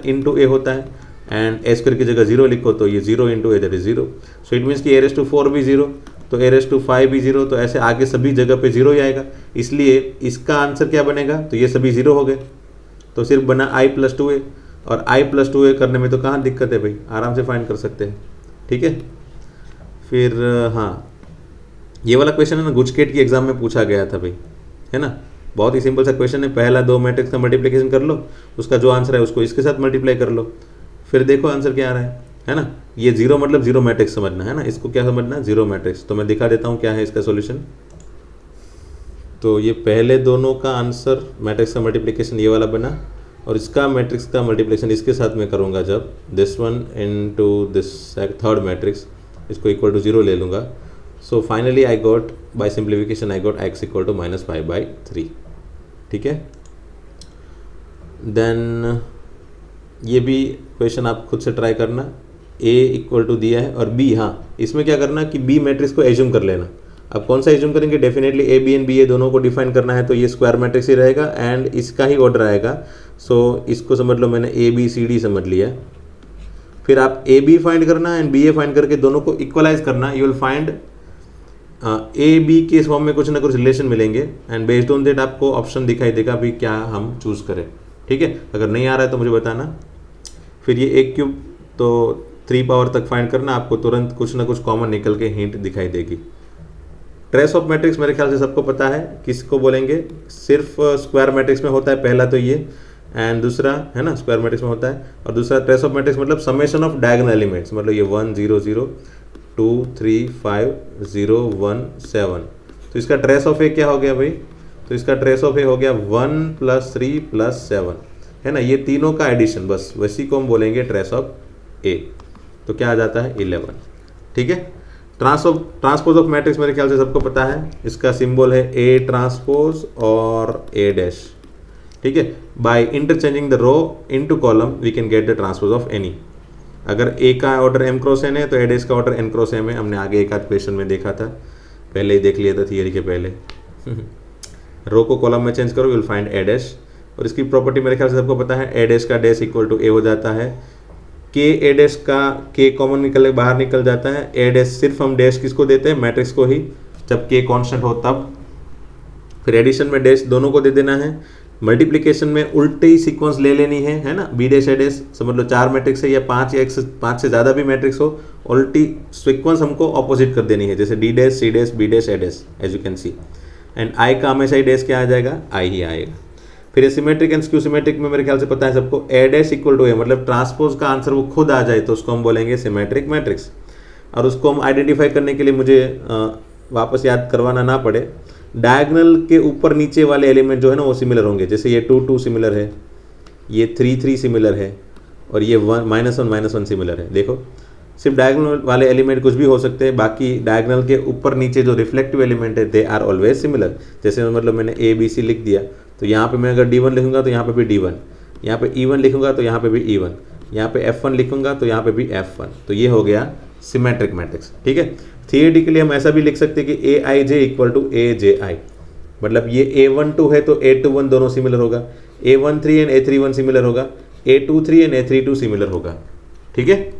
× a होता है, एंड a² की जगह 0 लिखो तो ये 0 × a that is 0। So it means कि a⁴ भी 0, तो a⁵ भी 0, तो ऐसे आगे सभी जगह पे 0 ही आएगा। इसलिए इसका आंसर क्या बनेगा, तो ये सभी 0 हो गए, तो सिर्फ बना i + 2a, और i + 2a करने में तो कहाँ दिक्कत है भाई, आराम से फाइंड कर सकते हैं, ठीक है। फिर हाँ, ये वाला क्वेश्चन है ना, गुजकेट की एग्जाम में पूछा गया था भाई, है ना, बहुत ही सिंपल सा क्वेश्चन है। पहला 2 मैट्रिक्स का मल्टीप्लिकेशन कर लो, उसका जो आंसर है उसको इसके साथ मल्टीप्लाई कर लो, फिर देखो आंसर क्या आ रहा है ना। ये जीरो मतलब जीरो मैट्रिक्स समझना है ना, इसको क्या समझना, जीरो मैट्रिक्स। तो मैं दिखा देता हूँ क्या है इसका सॉल्यूशन। तो ये पहले दोनों का आंसर मैट्रिक्स का मल्टीप्लिकेशन ये वाला बना, और इसका मैट्रिक्स का मल्टीप्लिकेशन इसके साथ में करूँगा जब this one into this third matrix, इसको इक्वल टू जीरो ले लूँगा। So finally I got by simplification I got x equal to -5/3। ठीक है, देन ये भी क्वेश्चन आप खुद से ट्राई करना। a इक्वल टू दिया है और b, हाँ इसमें क्या करना कि b मैट्रिक्स को एज्यूम कर लेना। अब कौन सा एज्यूम करेंगे, definitely A B and B A दोनों को डिफाइन करना है, तो ये स्क्वायर मैट्रिक्स ही रहेगा एंड इसका ही ऑर्डर आएगा। सो इसको समझ लो मैंने ए बी सी डी समझ लिया। फिर आप ए बी फाइंड करना एंड बी ए फाइंड करके दोनों को इक्वलाइज करना। You will find A B के फॉर्म में कुछ ना कुछ रिलेशन मिलेंगे एंड बेस्ड ऑन दैट आपको ऑप्शन दिखाई देगा भी क्या हम चूज़ करें। ठीक है, अगर नहीं आ रहा है तो मुझे बताना। फिर ये एक क्यूब तो 3 पावर तक फाइंड करना, आपको तुरंत कुछ ना कुछ कॉमन निकल के हिंट दिखाई देगी। ट्रेस ऑफ मैट्रिक्स मेरे ख्याल से सबको पता है किसको बोलेंगे, सिर्फ स्क्वायर मैट्रिक्स में होता है पहला तो ये, एंड दूसरा है ना स्क्वायर मैट्रिक्स में होता है, और दूसरा ट्रेस ऑफ मैट्रिक्स मतलब समेशन ऑफ डायगोनल एलिमेंट्स, मतलब ये 1 0 0 2 3 5 0 1 7। तो इसका ट्रेस ऑफ ए क्या हो गया भाई, तो इसका ट्रेस ऑफ ए हो गया 1 + 3 + 7 है ना, ये तीनों का एडिशन, बस वैसी को हम बोलेंगे ट्रेस ऑफ ए। तो क्या आ जाता है 11। ठीक है, ट्रांसपोज ऑफ मैट्रिक्स मेरे ख्याल से सबको पता है, इसका सिंबल है ए ट्रांसपोज और ए डैश। ठीक है, by interchanging the row into column we can get the transpose of any. अगर ए का ऑर्डर m क्रॉस n है तो ए डैश का ऑर्डर n क्रॉस m है। हमने आगे एक आध क्वेश्चन में देखा था, पहले ही देख लिया था थियरी के पहले। रो को कॉलम में चेंज करो, you will find A dash. और इसकी प्रॉपर्टी मेरे ख्याल से सबको पता है, ए डैश का डैश इक्वल टू ए हो जाता है, के ए डैश का के कॉमन निकल बाहर निकल जाता है। ए डैश सिर्फ हम डैश किसको देते हैं, मैट्रिक्स को ही, जब के कांस्टेंट हो तब। फिर एडिशन में डैश दोनों को दे देना है, मल्टीप्लिकेशन में उल्टे ही सीक्वेंस ले लेनी है ना, बी डैश ए डैश समझ लो 4 मैट्रिक्स है या 5 या 5 से ज़्यादा भी मैट्रिक्स हो, उल्टी सीक्वेंस हमको ऑपोजिट कर देनी है, जैसे D dash C dash B dash A dash as you can see. And I का हमेशा ही डैश क्या आ जाएगा, आई ही आएगा। फिर सिमेट्रिक एंड स्क्यू सिमेट्रिक में मेरे ख्याल से पता है सबको, ए डैश इक्वल टू ए, मतलब ट्रांसपोज का आंसर वो खुद आ जाए तो उसको हम बोलेंगे सिमेट्रिक मैट्रिक्स। और उसको हम आइडेंटिफाई करने के लिए मुझे वापस याद करवाना ना पड़े, डायगोनल के ऊपर नीचे वाले एलिमेंट जो है ना वो सिमिलर होंगे। जैसे ये 2 2 सिमिलर है, ये 3 3 सिमिलर है, और ये -1 सिमिलर है। देखो सिर्फ डायगोनल वाले एलिमेंट कुछ भी हो सकते हैं, बाकी डायगोनल के ऊपर नीचे जो रिफ्लेक्टिव एलिमेंट है दे आर ऑलवेज सिमिलर। जैसे मतलब मैंने ए बी सी लिख दिया, तो यहाँ पे मैं अगर D1 लिखूंगा तो यहाँ पे भी D1, यहाँ पे E1 लिखूंगा तो यहाँ पे भी E1, यहाँ पे F1 लिखूंगा तो यहाँ पे भी F1। तो ये हो गया सिमेट्रिक मैट्रिक्स। ठीक है, थियोरेटिकली हम ऐसा भी लिख सकते हैं कि Aij इक्वल टू AJI, मतलब ये A12 है तो A21 दोनों सिमिलर होगा, A13 एंड A31 सिमिलर होगा, A23 एंड A32 सिमिलर होगा। ठीक है,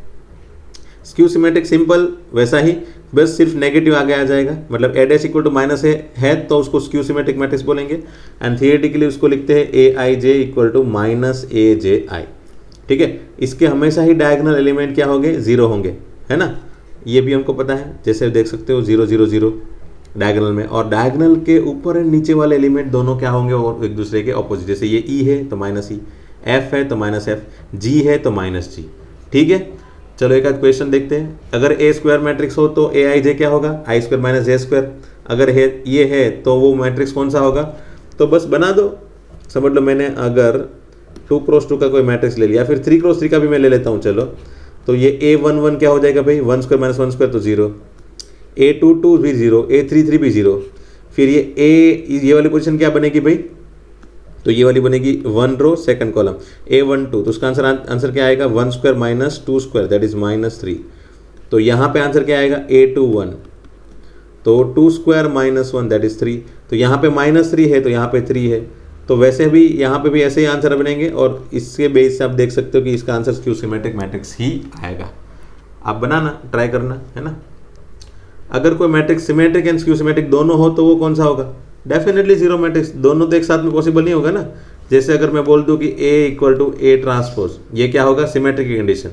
स्क्यू सिमेट्रिक सिंपल वैसा ही, बस सिर्फ नेगेटिव आगे आ जाएगा, मतलब ए डैश इक्वल टू माइनस है तो उसको स्क्यू सिमेट्रिक मैट्रिक्स बोलेंगे। एंड थियोरेटिकली उसको लिखते हैं Aij इक्वल टू -AJI। ठीक है, इसके हमेशा ही डायगोनल एलिमेंट क्या होंगे, 0 होंगे, है ना, ये भी हमको पता है। जैसे देख सकते हो 0 0 0 डायगोनल में, और डायगोनल के ऊपर एंड नीचे वाले एलिमेंट दोनों क्या होंगे, और एक दूसरे के ऑपोजिट। जैसे ये E है तो -E, F है तो -F, G है तो -G। ठीक है, चलो एक आध क्वेश्चन देखते हैं। अगर ए स्क्वायर मैट्रिक्स हो तो Aij क्या होगा, आई स्क्वायर माइनस जे स्क्वायर। अगर ये है तो वो मैट्रिक्स कौन सा होगा, तो बस बना दो। समझ लो मैंने अगर 2 × 2 का कोई मैट्रिक्स ले लिया, फिर 3 × 3 का भी मैं ले लेता हूँ। चलो तो ये A11 क्या हो जाएगा भाई, 1 स्क्वायर माइनस 1 स्क्वायर तो 0, A22 भी 0, A33 भी 0। फिर ये वाली पोजीशन क्या बनेगी भाई, तो ये वाली बनेगी 1 रो 2nd कॉलम A12, तो उसका आंसर क्या आएगा, 1 square minus 2 square that is -3। तो यहाँ पे आंसर क्या आएगा, A21, तो 2 स्क्वायर -1 दैट इज 3। तो यहाँ पे -3 है तो यहाँ पे 3 है, तो वैसे भी यहाँ पे भी ऐसे ही आंसर बनेंगे। और इसके बेस से आप देख सकते हो कि इसका आंसर स्क्यू सिमेट्रिक मैट्रिक्स ही आएगा। आप बनाना, ट्राई करना, है ना। अगर कोई matrix symmetric and skew symmetric दोनों हो तो वो कौन सा होगा, डेफिनेटली जीरो मैट्रिक्स। दोनों तो एक साथ में पॉसिबल नहीं होगा ना। जैसे अगर मैं बोल दूं कि A equal to A transpose, ये क्या होगा, सिमेट्रिक की कंडीशन।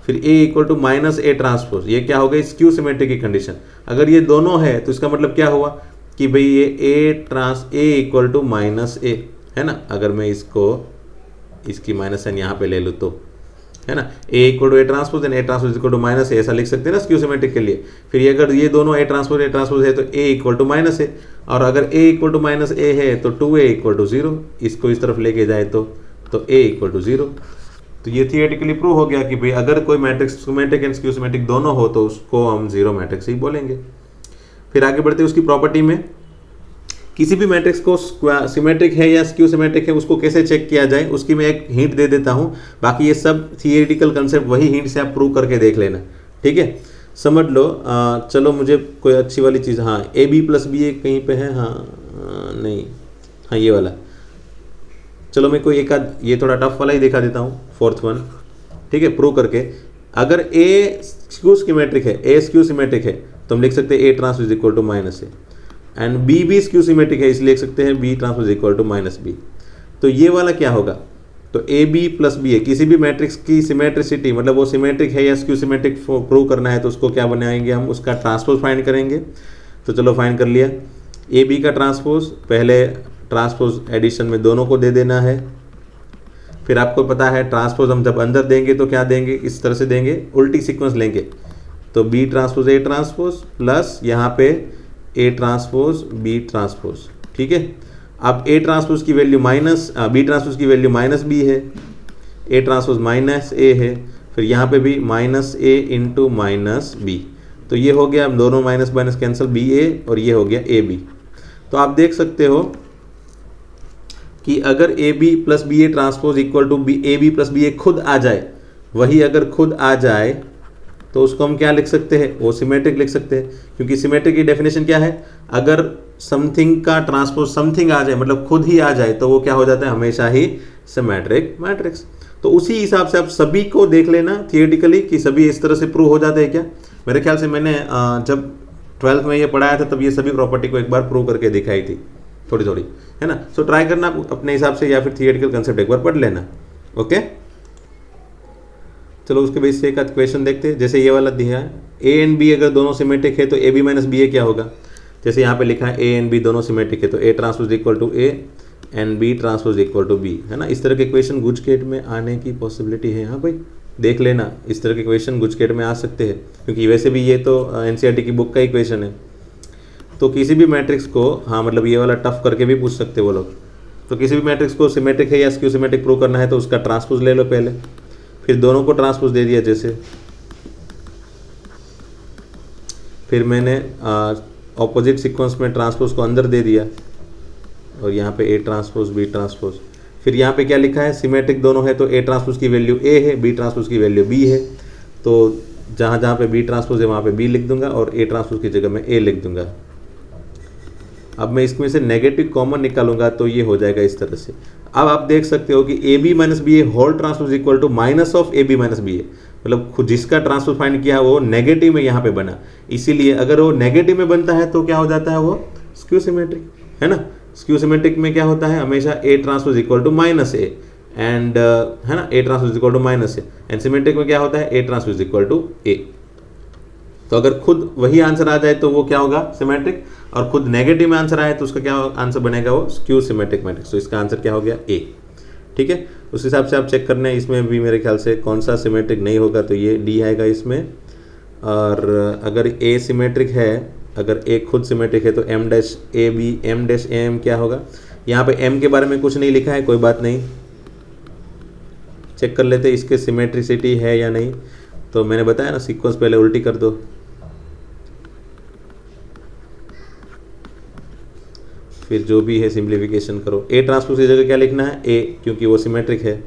फिर A equal to -A transpose, ये क्या होगा, स्क्यू सिमेट्रिक की कंडीशन। अगर ये दोनों है तो इसका मतलब क्या हुआ कि भाई ये A इक्वल टू -A है ना। अगर मैं इसकी -n यहाँ पे ले लूँ तो है ना, A equal to A transpose and A transpose equal to minus A, ऐसा लिख सकते हैं ना स्क्यू सिमेट्रिक के लिए। फिर ये अगर ये दोनों ए ट्रांसपोज है तो ए इक्वल टू माइनस ए, और अगर ए इक्वल टू माइनस ए है तो 2a इक्वल टू 0, इसको इस तरफ लेके जाए तो ए इक्वल टू 0। तो ये थियोरेटिकली प्रूव हो गया कि भाई अगर कोई matrix symmetric and skew symmetric दोनों हो तो उसको हम जीरो मैट्रिक्स ही बोलेंगे। फिर आगे बढ़ते हैं उसकी प्रॉपर्टी में, किसी भी मैट्रिक्स को सिमेट्रिक है या स्क्यू सिमेट्रिक है उसको कैसे चेक किया जाए उसकी मैं एक हिंट दे देता हूँ, बाकी ये सब थियोरेटिकल कंसेप्ट वही हिंट से आप प्रूव करके देख लेना, ठीक है। समझ लो, चलो मुझे कोई अच्छी वाली चीज़, हाँ ए बी प्लस बी ए कहीं पे है, हाँ नहीं, हाँ ये वाला, चलो मैं कोई एक आध ये थोड़ा टफ वाला ही दिखा देता हूँ, फोर्थ वन, ठीक है, प्रूव करके। अगर ए स्क्यू सिमेट्रिक है, ए स्क्यू सिमेट्रिक है तो हम लिख सकते हैं A transpose equal to minus A, and B भी स्क्यू सिमेट्रिक है इसलिए लिख सकते हैं B transpose equal to minus B. तो ये वाला क्या होगा, तो A B plus B A, किसी भी मैट्रिक्स की सिमेट्रिसिटी मतलब वो सिमेट्रिक है या स्क्यू सिमेट्रिक प्रूव करना है तो उसको क्या बनाएंगे हम, उसका ट्रांसपोज फाइंड करेंगे। तो चलो फाइंड कर लिया, ए बी का ट्रांसपोज, पहले ट्रांसपोज एडिशन में दोनों को दे देना है। फिर आपको पता है ट्रांसपोज हम जब अंदर देंगे तो क्या देंगे, इस तरह से देंगे, उल्टी सीक्वेंस लेंगे, तो B transpose A transpose plus यहाँ पे ए ट्रांसपोज बी ट्रांसपोज, ठीक है। अब ए ट्रांसपोज की वैल्यू माइनस बी ट्रांसपोज की वैल्यू माइनस बी है, ए ट्रांसपोज माइनस ए है, फिर यहाँ पे भी माइनस ए इंटू माइनस बी, तो ये हो गया, दोनों minus minus cancel, B A, और ये हो गया ए बी। तो आप देख सकते हो कि अगर A B plus B A transpose equal to B A B plus B A खुद आ जाए, वही अगर खुद आ जाए तो उसको हम क्या लिख सकते हैं, वो सिमेट्रिक लिख सकते हैं, क्योंकि सिमेट्रिक की डेफिनेशन क्या है, अगर समथिंग का ट्रांसपोज समथिंग आ जाए मतलब खुद ही आ जाए तो वो क्या हो जाता है, हमेशा ही सिमेट्रिक मैट्रिक्स। तो उसी हिसाब से आप सभी को देख लेना थियोरेटिकली कि सभी इस तरह से प्रूव हो जाते हैं क्या। मेरे ख्याल से मैंने जब 12th में ये पढ़ाया था तब ये सभी प्रॉपर्टी को एक बार प्रूव करके दिखाई थी थोड़ी थोड़ी, है ना। सो ट्राई करना अपने हिसाब से या फिर थियोरेटिकल कंसेप्ट एक बार पढ़ लेना, ओके। चलो उसके बेस से एक आध क्वेश्चन देखते हैं, जैसे ये वाला दिया है, ए एंड बी अगर दोनों सिमेट्रिक है तो A B minus B A क्या होगा। जैसे यहाँ पे लिखा है ए एंड बी दोनों सिमेट्रिक है तो A transpose equal to A and B transpose equal to B, है ना। इस तरह के क्वेश्चन गुजकेट में आने की पॉसिबिलिटी है, हाँ भाई देख लेना, इस तरह के क्वेश्चन गुजकेट में आ सकते हैं, क्योंकि वैसे भी ये तो एनसीईआरटी की बुक का ही क्वेश्चन है। तो किसी भी मैट्रिक्स को, हाँ मतलब ये वाला टफ करके भी पूछ सकते हैं वो लोग। तो किसी भी मैट्रिक्स को सिमेट्रिक है या स्क्यू सिमेट्रिक प्रूव करना है तो उसका ट्रांसपोज ले लो पहले, फिर दोनों को ट्रांसपोज दे दिया, जैसे फिर मैंने ऑपोजिट सीक्वेंस में ट्रांसपोज को अंदर दे दिया और यहाँ पे ए ट्रांसपोज बी ट्रांसपोज। फिर यहाँ पे क्या लिखा है, सिमेट्रिक दोनों है तो ए ट्रांसपोज की वैल्यू ए है, बी ट्रांसपोज की वैल्यू बी है, तो जहाँ जहाँ पे बी ट्रांसपोज है वहाँ पे बी लिख दूंगा और ए ट्रांसपोज की जगह मैं ए लिख दूंगा। अब मैं इसमें से नेगेटिव कॉमन निकालूंगा तो ये हो जाएगा इस तरह से। अब आप देख सकते हो कि A B minus B A whole transpose equal to minus of A B minus B A, मतलब खुद जिसका ट्रांसपोज फाइंड किया वो नेगेटिव में यहाँ पे बना, इसीलिए अगर वो नेगेटिव में बनता है तो क्या हो जाता है, वो स्क्यू सिमेट्रिक, है ना। स्क्यू सिमेट्रिक में क्या होता है, हमेशा A transpose equal to minus A and, है ना, A transpose equal to minus A, and symmetric में क्या होता है, A transpose equal to A. तो अगर खुद वही आंसर आ जाए तो वो क्या होगा, सिमेट्रिक, और खुद नेगेटिव में आंसर आए तो उसका क्या आंसर बनेगा, वो स्क्यू सिमेट्रिक मैट्रिक्स। तो इसका आंसर क्या हो गया, ए, ठीक है। उस हिसाब से आप चेक करना है, इसमें भी मेरे ख्याल से कौन सा सिमेट्रिक नहीं होगा तो ये डी आएगा इसमें। और अगर ए सिमेट्रिक है, अगर ए खुद सिमेट्रिक है तो M dash A B M dash A M क्या होगा। यहाँ पे एम के बारे में कुछ नहीं लिखा है, कोई बात नहीं, चेक कर लेते इसके सिमेट्रिसिटी है या नहीं। तो मैंने बताया ना, सीक्वेंस पहले उल्टी कर दो, फिर जो भी है सिंप्लीफिकेशन करो। ए ट्रांसपोज की जगह क्या लिखना है, ए, क्योंकि वो सिमेट्रिक है,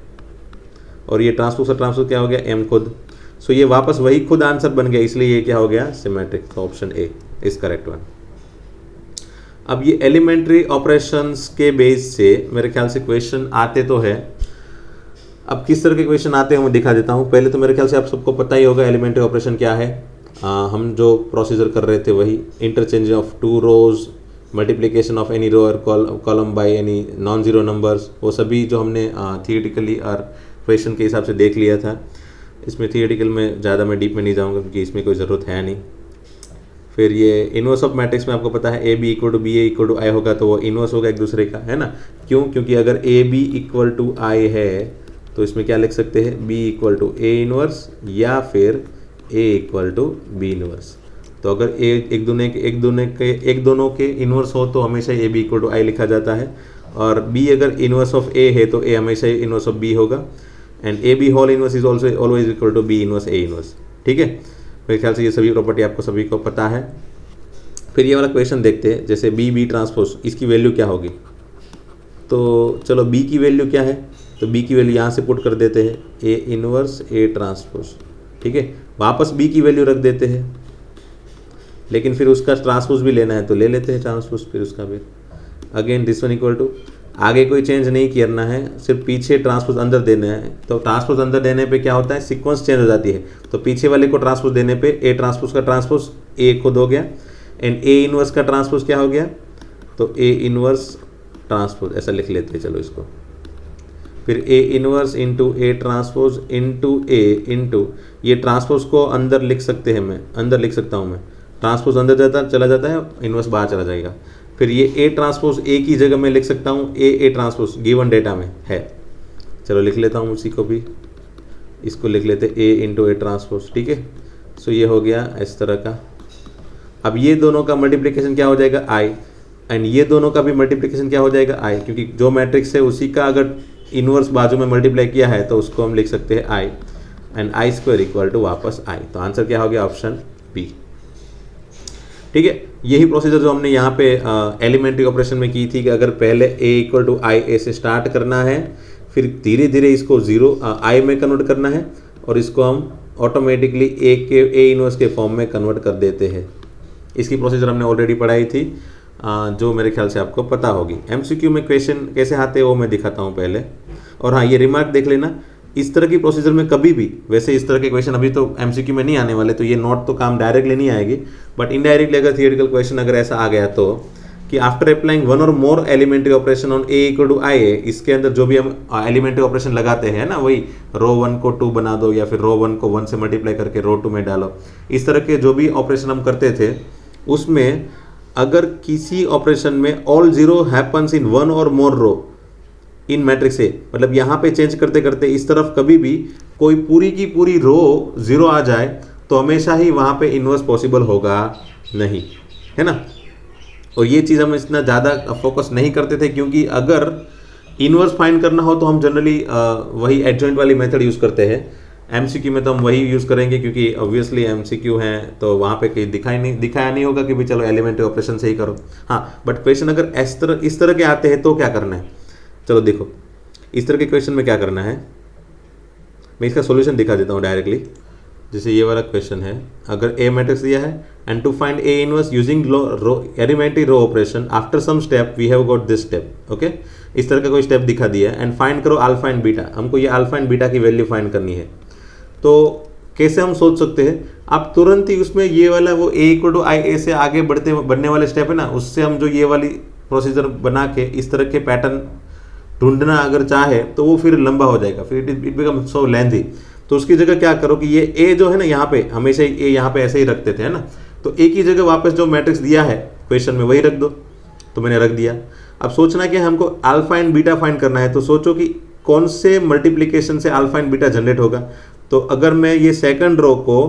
और ये ट्रांसपोज और ट्रांसपोज क्या हो गया, एम खुद। सो ये वापस वही खुद आंसर बन गया, इसलिए ये क्या हो गया, सिमेट्रिक। तो option A is correct one. अब ये एलिमेंट्री ऑपरेशंस के बेस से मेरे ख्याल से क्वेश्चन आते तो है। अब किस तरह के क्वेश्चन आते हैं मैं दिखा देता हूँ। पहले तो मेरे ख्याल से आप सबको पता ही होगा एलिमेंट्री ऑपरेशन क्या है। हम जो प्रोसीजर कर रहे थे वही, interchange of two rows, multiplication of any row और column by any non zero numbers, वो सभी जो हमने थियोरेटिकली और क्वेश्चन के हिसाब से देख लिया था। इसमें थियोरेटिकल में ज़्यादा मैं डीप में नहीं जाऊँगा क्योंकि इसमें कोई ज़रूरत है नहीं। फिर ये इनवर्स ऑफ मैट्रिक्स में आपको पता है A B equal to B A equal to I होगा तो वो इनवर्स होगा एक दूसरे का, है ना। क्यों, क्योंकि अगर A B equal to I है तो इसमें क्या लिख सकते हैं, B equal to A inverse या फिर A equal to B inverse. तो अगर ए एक दोनों के इनवर्स हो तो हमेशा ए बी इक्वल टू आई लिखा जाता है, और बी अगर इनवर्स ऑफ ए है तो ए हमेशा इनवर्स ऑफ बी होगा, and A B whole inverse is also always equal to B inverse A inverse. ठीक है, मेरे ख्याल से ये सभी प्रॉपर्टी आपको सभी को पता है। फिर ये वाला क्वेश्चन देखते हैं, जैसे बी बी ट्रांसपोज, इसकी वैल्यू क्या होगी। तो चलो बी की वैल्यू क्या है, तो बी की वैल्यू यहाँ से पुट कर देते हैं, ए इनवर्स ए ट्रांसपोज। ठीक है, वापस बी की वैल्यू रख देते हैं, लेकिन फिर उसका ट्रांसपोज भी लेना है तो ले लेते हैं ट्रांसपोज, फिर उसका भी again this one equal to, आगे कोई चेंज नहीं करना है, सिर्फ पीछे ट्रांसपोज अंदर देना है। तो ट्रांसपोज अंदर देने पे क्या होता है, सीक्वेंस चेंज हो जाती है। तो पीछे वाले को ट्रांसपोज देने पे ए ट्रांसपोज का ट्रांसपोज ए खुद हो गया, एंड ए इनवर्स का ट्रांसपोज क्या हो गया, तो ए इनवर्स ट्रांसपोज ऐसा लिख लेते हैं। चलो इसको फिर A inverse into A transpose into A into, ये ट्रांसपोज को अंदर लिख सकते हैं, मैं अंदर लिख सकता हूँ, मैं ट्रांसपोज अंदर चला जाता है, इनवर्स बाहर चला जाएगा। फिर ये ए ट्रांसपोज ए की जगह मैं लिख सकता हूँ ए ट्रांसपोज गिवन डेटा में है। चलो लिख लेता हूँ उसी को भी, इसको लिख लेते ए इंटू ए ट्रांसपोज। ठीक है, सो ये हो गया इस तरह का। अब ये दोनों का मल्टीप्लिकेशन क्या हो जाएगा, आई, एंड ये दोनों का भी मल्टीप्लिकेशन क्या हो जाएगा, आई, क्योंकि जो मैट्रिक्स है उसी का अगर इनवर्स बाजू में मल्टीप्लाई किया है तो उसको हम लिख सकते हैं I, and I square equal to वापस आई। तो आंसर क्या हो गया, ऑप्शन बी। ठीक है, यही प्रोसीजर जो हमने यहाँ पे एलिमेंट्री ऑपरेशन में की थी, कि अगर पहले a इक्वल टू आई ए से स्टार्ट करना है, फिर धीरे धीरे इसको जीरो आई में कन्वर्ट करना है, और इसको हम ऑटोमेटिकली ए इनवर्स के फॉर्म में कन्वर्ट कर देते हैं। इसकी प्रोसीजर हमने ऑलरेडी पढ़ाई थी, जो मेरे ख्याल से आपको पता होगी। एमसीक्यू में क्वेश्चन कैसे आते हैं वो मैं दिखाता हूँ पहले। और हाँ, ये रिमार्क देख लेना, इस तरह की प्रोसीजर में कभी भी, वैसे इस तरह के क्वेश्चन अभी तो एमसीक्यू में नहीं आने वाले, तो ये नोट तो काम डायरेक्टली नहीं आएगी, बट इनडायरेक्टली अगर थियोरेटिकल क्वेश्चन अगर ऐसा आ गया तो, कि आफ्टर अप्लाइंग वन और more elementary operation on A equal to I A, इसके अंदर जो भी हम एलिमेंट्री ऑपरेशन लगाते हैं ना, वही रो 1 को 2 बना दो, या फिर रो 1 को 1 से मल्टीप्लाई करके रो 2 में डालो, इस तरह के जो भी ऑपरेशन हम करते थे, उसमें अगर किसी ऑपरेशन में all zero happens in one और मोर रो इन मैट्रिक्स ए, मतलब यहाँ पे चेंज करते करते इस तरफ कभी भी कोई पूरी की पूरी रो जीरो आ जाए तो हमेशा ही वहाँ पे इनवर्स पॉसिबल होगा नहीं, है ना। और ये चीज़ हम इतना ज़्यादा फोकस नहीं करते थे, क्योंकि अगर इनवर्स फाइंड करना हो तो हम जनरली वही एडजॉइंट वाली मेथड यूज़ करते हैं। एमसीक्यू में तो हम वही यूज़ करेंगे, क्योंकि ऑब्वियसली एमसीक्यू है तो वहाँ पे कहीं दिखाया नहीं होगा कि भाई चलो एलिमेंट्री ऑपरेशन से ही करो। हाँ, बट क्वेश्चन अगर इस तरह के आते हैं तो क्या करना है, चलो देखो इस तरह के क्वेश्चन में क्या करना है, मैं इसका सॉल्यूशन दिखा देता हूँ डायरेक्टली। जैसे ये वाला क्वेश्चन है, अगर ए मैट्रिक्स दिया है, and to find A inverse using elementary row operation after some step we have got this step. Okay, इस तरह का कोई स्टेप दिखा दिया है, एंड फाइंड करो अल्फा एंड बीटा, हमको ये अल्फा एंड बीटा की वैल्यू फाइंड करनी है। तो कैसे हम सोच सकते हैं, आप तुरंत ही उसमें ये वाला वो ए इक्वल टू आई ए से आगे बढ़ने वाले स्टेप है ना, उससे हम जो ये वाली प्रोसीजर बना के इस तरह के पैटर्न ढूंढना अगर चाहे तो वो फिर लंबा हो जाएगा, फिर इट बिकम सो लेंथी। तो उसकी जगह क्या करो कि ये ए जो है ना, यहाँ पे हमेशा ए यहाँ पे ऐसे ही रखते थे, है ना, तो ए की जगह वापस जो मैट्रिक्स दिया है क्वेश्चन में वही रख दो। तो मैंने रख दिया। अब सोचना कि हमको अल्फा एंड बीटा फाइंड करना है, तो सोचो कि कौन से मल्टीप्लिकेशन से अल्फा एंड बीटा जनरेट होगा। तो अगर मैं ये सेकंड रो को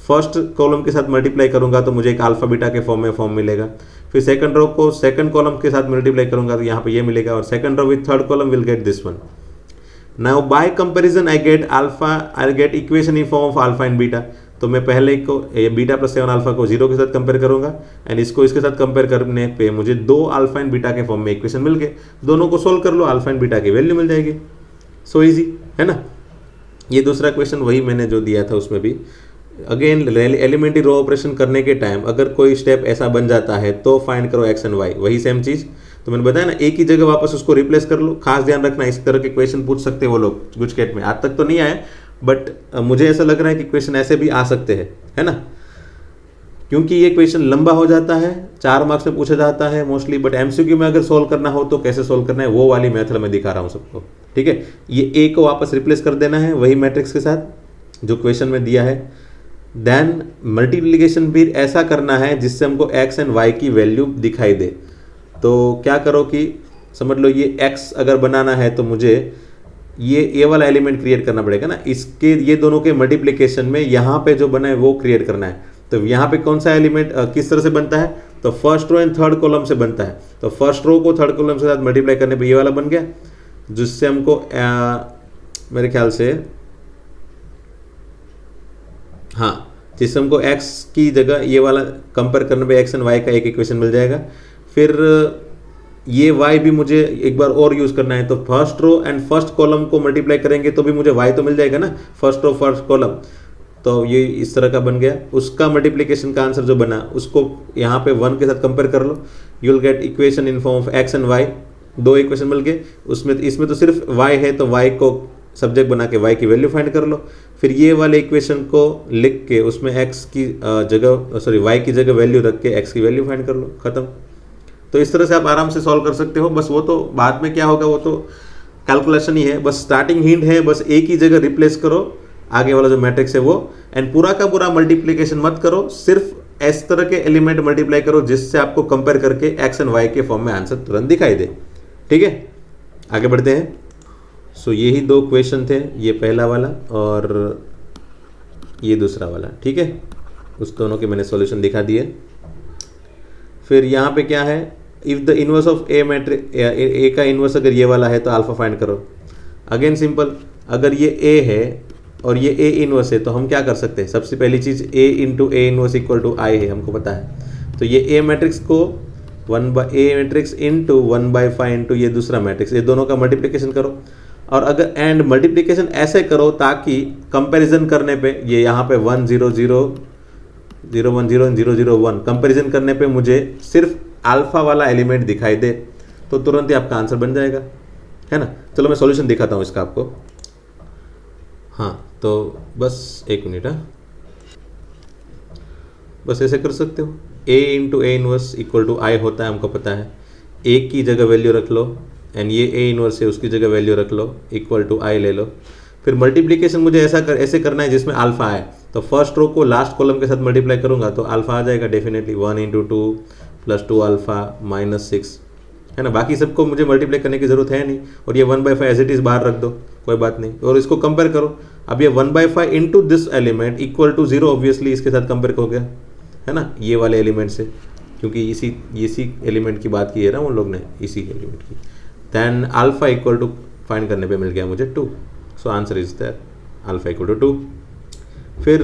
फर्स्ट कॉलम के साथ मल्टीप्लाई करूंगा तो मुझे एक अल्फा बीटा के फॉर्म मिलेगा। फिर सेकंड रो को सेकंड कॉलम के साथ मल्टीप्लाई करूंगा तो यहाँ पे ये मिलेगा, और second row with third column will get this one. Now by comparison I get equation in form of alpha and beta. तो मैं पहले को बीटा प्लस 7 अल्फा को 0 के साथ कंपेयर करूंगा, एंड इसको इसके साथ कंपेयर करने पे मुझे 2 अल्फा एंड बीटा के फॉर्म में इक्वेशन मिल गए। दोनों को सोल्व कर लो, अल्फा एंड बीटा की वैल्यू मिल जाएगी। सो इजी, है ना। ये दूसरा क्वेश्चन वही मैंने जो दिया था उसमें भी अगेन एलिमेंट्री रो ऑपरेशन करने के टाइम अगर कोई स्टेप ऐसा बन जाता है तो फाइंड करो एक्स एंड वाई, वही सेम चीज़। तो मैंने बताया ना, एक ही जगह वापस उसको रिप्लेस कर लो। खास ध्यान रखना, इस तरह के क्वेश्चन पूछ सकते हैं वो लोग गुजकेट में। आज तक तो नहीं आए, बट मुझे ऐसा लग रहा है कि क्वेश्चन ऐसे भी आ सकते हैं, है ना, क्योंकि ये क्वेश्चन लंबा हो जाता है, 4 मार्क्स में पूछा जाता है मोस्टली। बट एमसीक्यू में अगर सोल्व करना हो तो कैसे सोल्व करना है वो वाली मेथड मैं दिखा रहा हूँ सबको, ठीक है। ये ए को वापस रिप्लेस कर देना है वही मैट्रिक्स के साथ जो क्वेश्चन में दिया है। देन मल्टीप्लिकेशन भी ऐसा करना है जिससे हमको एक्स एंड वाई की वैल्यू दिखाई दे। तो क्या करो कि समझ लो ये एक्स अगर बनाना है तो मुझे ये वाला एलिमेंट क्रिएट करना पड़ेगा ना, इसके ये दोनों के मल्टीप्लिकेशन में यहाँ पे जो बना है वो क्रिएट करना है। तो यहाँ पे कौन सा एलिमेंट किस तरह से बनता है, तो first row and third column से बनता है। तो फर्स्ट रो को थर्ड कॉलम के साथ मल्टीप्लाई करने पे ये वाला बन गया, जिससे हमको मेरे ख्याल से हाँ, जिससे हमको x की जगह ये वाला कंपेयर करने पे x एंड y का एक इक्वेशन मिल जाएगा। फिर ये y भी मुझे एक बार और यूज़ करना है, तो first row and first column को मल्टीप्लाई करेंगे तो भी मुझे y तो मिल जाएगा ना, फर्स्ट रो फर्स्ट कॉलम। तो ये इस तरह का बन गया, उसका मल्टीप्लिकेशन का आंसर जो बना उसको यहाँ पे 1 के साथ कंपेयर कर लो, you will get equation in form of x and y। दो इक्वेशन मिल गए, उसमें इसमें तो सिर्फ y है तो y को सब्जेक्ट बना के y की वैल्यू फाइंड कर लो। फिर ये वाले इक्वेशन को लिख के उसमें x की जगह y की जगह वैल्यू रख के x की वैल्यू फाइंड कर लो, खत्म। तो इस तरह से आप आराम से सॉल्व कर सकते हो। बस वो तो बाद में क्या होगा वो तो कैलकुलेशन ही है, बस स्टार्टिंग हिंट है, बस एक ही जगह रिप्लेस करो आगे वाला जो मैट्रिक्स है वो, एंड पूरा का पूरा मल्टीप्लिकेशन मत करो, सिर्फ इस तरह के एलिमेंट मल्टीप्लाई करो जिससे आपको कंपेयर करके x एंड y के फॉर्म में आंसर तुरंत दिखाई दे। ठीक है, आगे बढ़ते हैं। सो यही दो क्वेश्चन थे, ये पहला वाला और ये दूसरा वाला। ठीक है, उस दोनों के मैंने सॉल्यूशन दिखा दिए। फिर यहाँ पे क्या है, if the inverse of A matrix, A का इनवर्स अगर ये वाला है तो अल्फा फाइंड करो। अगेन सिंपल, अगर ये ए है और ये ए इनवर्स है तो हम क्या कर सकते हैं, सबसे पहली चीज़ A into A inverse equal to I है, हमको पता है। तो ये ए मैट्रिक्स को 1/a मैट्रिक्स इंटू 1/5 इंटू ये दूसरा मैट्रिक्स, ये दोनों का मल्टीप्लिकेशन करो। और अगर एंड मल्टीप्लिकेशन ऐसे करो ताकि कंपैरिजन करने पे ये यहाँ पे 1 0 0 0 1 0 0 0 1 कंपैरिजन करने पे मुझे सिर्फ अल्फा वाला एलिमेंट दिखाई दे तो तुरंत ही आपका आंसर बन जाएगा, है ना। चलो मैं सॉल्यूशन दिखाता हूँ इसका आपको। हाँ, तो बस एक मिनट, हाँ, बस ऐसे कर सकते हो। a into A inverse equal to I होता है, हमको पता है। a की जगह वैल्यू रख लो एंड ये a इनवर्स है उसकी जगह वैल्यू रख लो, इक्वल टू आई ले लो। फिर मल्टीप्लिकेशन मुझे ऐसे करना है जिसमें अल्फा है, तो फर्स्ट रो को लास्ट कॉलम के साथ मल्टीप्लाई करूंगा तो अल्फा आ जाएगा definitely, 1 into 2 plus 2 alpha minus 6, है ना। बाकी सबको मुझे मल्टीप्लाई करने की जरूरत है नहीं, और ये 1/5 एज इट इज़ बाहर रख दो, कोई बात नहीं। और इसको कंपेयर करो, अब ये 1/5 into this element equal to 0, obviously इसके साथ कंपेयर हो गया, है ना, ये वाले एलिमेंट से, क्योंकि इसी एलिमेंट की बात की है ना उन लोग ने, इसी एलिमेंट की। Then alpha equal to find करने पे मिल गया मुझे 2, so answer is there, alpha equal to 2। फिर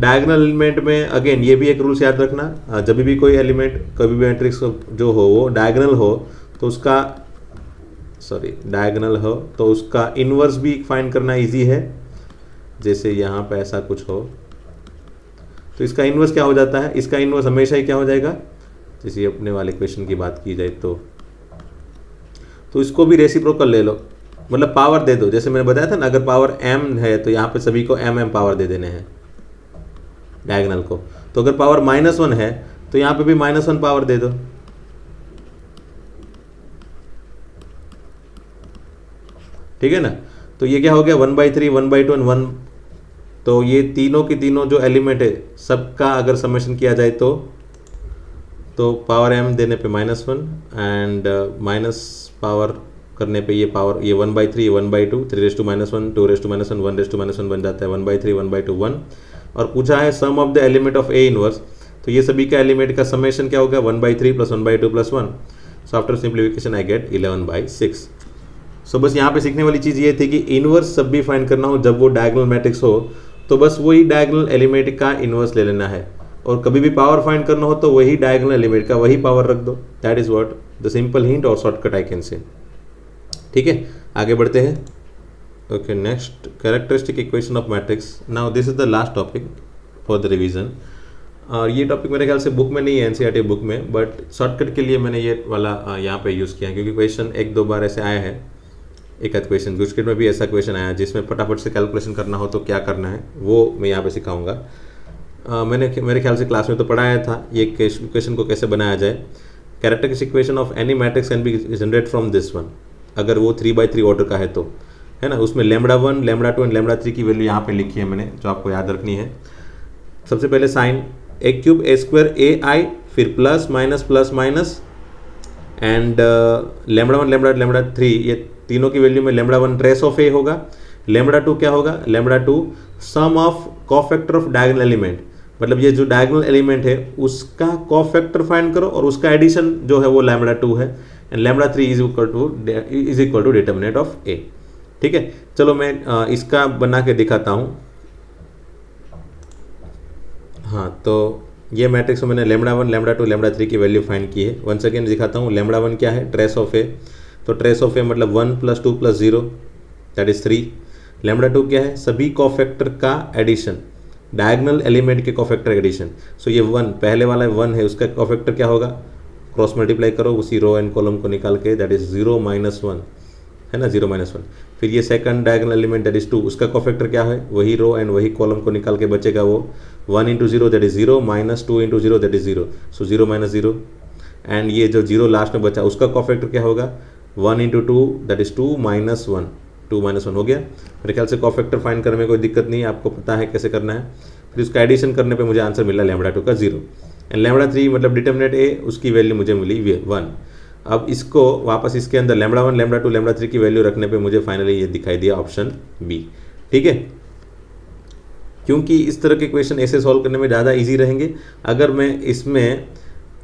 डायगोनल एलिमेंट में अगेन ये भी एक रूल्स याद रखना, जब भी कोई एलिमेंट कभी भी मैट्रिक्स जो हो वो डायगोनल हो तो उसका डायगोनल हो तो उसका इन्वर्स भी फाइंड करना इजी है। जैसे यहाँ पे ऐसा कुछ हो तो इसका इन्वर्स क्या हो जाता है, इसका इन्वर्स हमेशा ही क्या हो जाएगा, जैसे अपने वाले क्वेश्चन की बात की जाए तो इसको भी रेसिप्रोकल ले लो, मतलब पावर दे दो। जैसे मैंने बताया था ना, अगर पावर m है तो यहाँ पे सभी को m पावर दे देने हैं डायगोनल को। तो अगर पावर -1 है तो यहाँ पे भी -1 पावर दे दो, ठीक है ना। तो ये क्या हो गया, 1/3 1/2 एंड 1। तो ये तीनों की तीनों जो एलिमेंट है सबका अगर समेशन किया जाए तो पावर m देने पे -1 एंड माइनस पावर करने पे ये पावर, ये 1/3 1/2 3 - 1 2 - 1 1 1 बन जाता है 1/3 1/2 1। और पूछा है sum of the element of A inverse, तो ये सभी का एलिमेंट का समेशन क्या होगा, 1/3 + 1/2 + 1। So after simplification I get 11/6। सो बस यहाँ पे सीखने वाली चीज़ ये थी कि इनवर्स जब भी फाइंड करना हो, जब वो डायगोनल मैट्रिक्स हो तो बस वही डायगोनल एलिमेंट का इनवर्स ले लेना है, और कभी भी पावर फाइंड करना हो तो वही डायगोनल एलिमेंट का वही पावर रख दो। That is what the simple hint और शॉर्टकट आई कैन से। ठीक है, आगे बढ़ते हैं। Okay, next characteristic equation of matrix. Now this is the last topic for the revision. और ये टॉपिक मेरे ख्याल से बुक में नहीं है, एनसीईआरटी बुक में, बट शॉर्टकट के लिए मैंने ये वाला यहाँ पे यूज़ किया, क्योंकि क्वेश्चन 1-2 बार ऐसे आया है, एक आध क्वेश्चन गुजकेट में भी ऐसा क्वेश्चन आया जिसमें फटाफट से कैलकुलेशन करना हो तो क्या करना है वो मैं यहाँ पे सिखाऊंगा। मैंने मेरे ख्याल से क्लास में तो पढ़ाया था ये क्वेश्चन को कैसे बनाया जाए। Characteristic equation of any matrix can be generate from this one, अगर वो 3/3 ऑर्डर का है तो, है ना। उसमें λ1 λ2 एंड λ3 की वैल्यू यहाँ पे लिखी है मैंने, जो आपको याद रखनी है। सबसे पहले साइन a³ a² ai, फिर प्लस माइनस एंड λ1 λ2 λ3 ये तीनों की वैल्यू में लेमड़ा 1 ट्रेस ऑफ ए होगा, लेमड़ा 2 क्या होगा, lambda 2 sum of cofactor of diagonal element, मतलब ये जो डायगोनल एलिमेंट है उसका कोफैक्टर फाइंड करो और उसका एडिशन जो है वो लेमड़ा 2 है, and lambda 3 is equal to determinant of A. ठीक है, चलो मैं इसका बना के दिखाता हूँ। हाँ, तो ये मैट्रिक्स में मैंने लेमड़ा 1, लेमड़ा 2, लेमड़ा 3 की वैल्यू फाइंड की है। वंस अगेन दिखाता हूँ। लेमड़ा 1 क्या है, ट्रेस ऑफ ए, तो ट्रेस ऑफ ए मतलब 1 + 2 + 0 दैट इज 3। लेमड़ा 2 क्या है, सभी कोफैक्टर का एडिशन, डायगोनल एलिमेंट के कोफैक्टर एडिशन। सो ये 1 पहले वाला 1 है, उसका कोफैक्टर क्या होगा, क्रॉस मल्टीप्लाई करो उसी रो एंड कॉलम को निकाल के, दैट इज 0 - 1 है ना, 0 - 1। फिर ये second diagonal element that is 2, उसका कोफैक्टर क्या है, वही रो एंड वही कॉलम को निकाल के बचेगा वो 1 × 0 that is 0 - 2 × 0 that is 0, so 0 - 0। And ये जो 0 लास्ट में बचा उसका कोफैक्टर क्या होगा, 1 × 2 दैट इज 2 - 1, 2 - 1 हो गया। मेरे ख्याल से कोफैक्टर फाइंड करने में कोई दिक्कत नहीं है, आपको पता है कैसे करना है। फिर उसका एडिशन करने पे मुझे आंसर मिला लेमड़ा 2 का 0, एंड लेमड़ा 3 मतलब डिटर्मिनेंट ए, उसकी वैल्यू मुझे मिली 1। अब इसको वापस इसके अंदर लेमड़ा 1, लेमड़ा 2, लेमड़ा 3 की वैल्यू रखने पे मुझे फाइनली ये दिखाई दिया ऑप्शन बी। ठीक है, क्योंकि इस तरह के क्वेश्चन ऐसे सॉल्व करने में ज़्यादा इजी रहेंगे। अगर मैं इसमें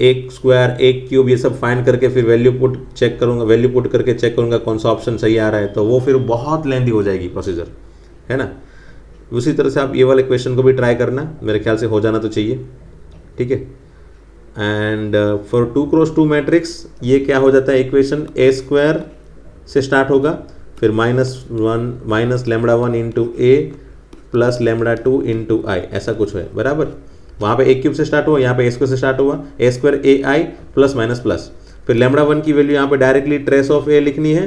एक स्क्वायर, एक क्यूब, ये सब फाइंड करके फिर वैल्यू पुट चेक करूँगा, वैल्यू पुट करके चेक करूँगा कौन सा ऑप्शन सही आ रहा है, तो वो फिर बहुत लेंदी हो जाएगी प्रोसीजर, है ना। उसी तरह से आप ये वाले क्वेश्चन को भी ट्राई करना, मेरे ख्याल से हो जाना तो चाहिए। ठीक है, एंड फॉर 2 × 2 मैट्रिक्स ये क्या हो जाता है, इक्वेशन a² से स्टार्ट होगा, फिर -1 lambda 1 × a plus lambda 2 × i, ऐसा कुछ है बराबर। वहाँ पे a³ से स्टार्ट हुआ, यहाँ पे a² से स्टार्ट हुआ, a² ai plus minus plus. फिर लेमड़ा 1 की वैल्यू यहाँ पे डायरेक्टली ट्रेस ऑफ a लिखनी है,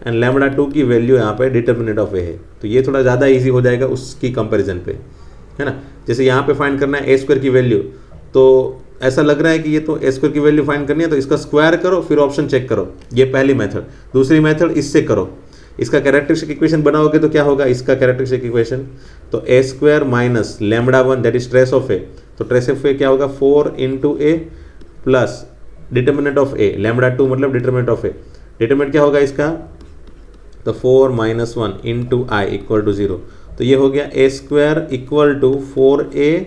एंड लेमड़ा 2 की वैल्यू यहाँ पे डिटर्मिनेंट ऑफ a है। तो ये थोड़ा ज़्यादा इजी हो जाएगा उसकी कंपैरिजन पे, है ना। जैसे यहाँ पे फाइंड करना है a² की वैल्यू, तो ऐसा लग रहा है कि ये तो a² की वैल्यू फाइंड करनी है, तो इसका स्क्वायर करो फिर ऑप्शन चेक करो, ये पहली मेथड। दूसरी मेथड इससे करो, इसका कैरेक्टरिस्टिक इक्वेशन बनाओगे तो क्या होगा, इसका कैरेक्टरिस्टिक इक्वेशन तो a² minus lambda 1 that is trace of A, तो ट्रेस ऑफ ए क्या होगा 4 × a plus determinant of A, lambda 2 मतलब डिटर्मिनेंट ऑफ ए, डिटर्मिनेंट क्या होगा इसका, तो 4 - 1 × i = 0। तो ये हो गया a² = 4a,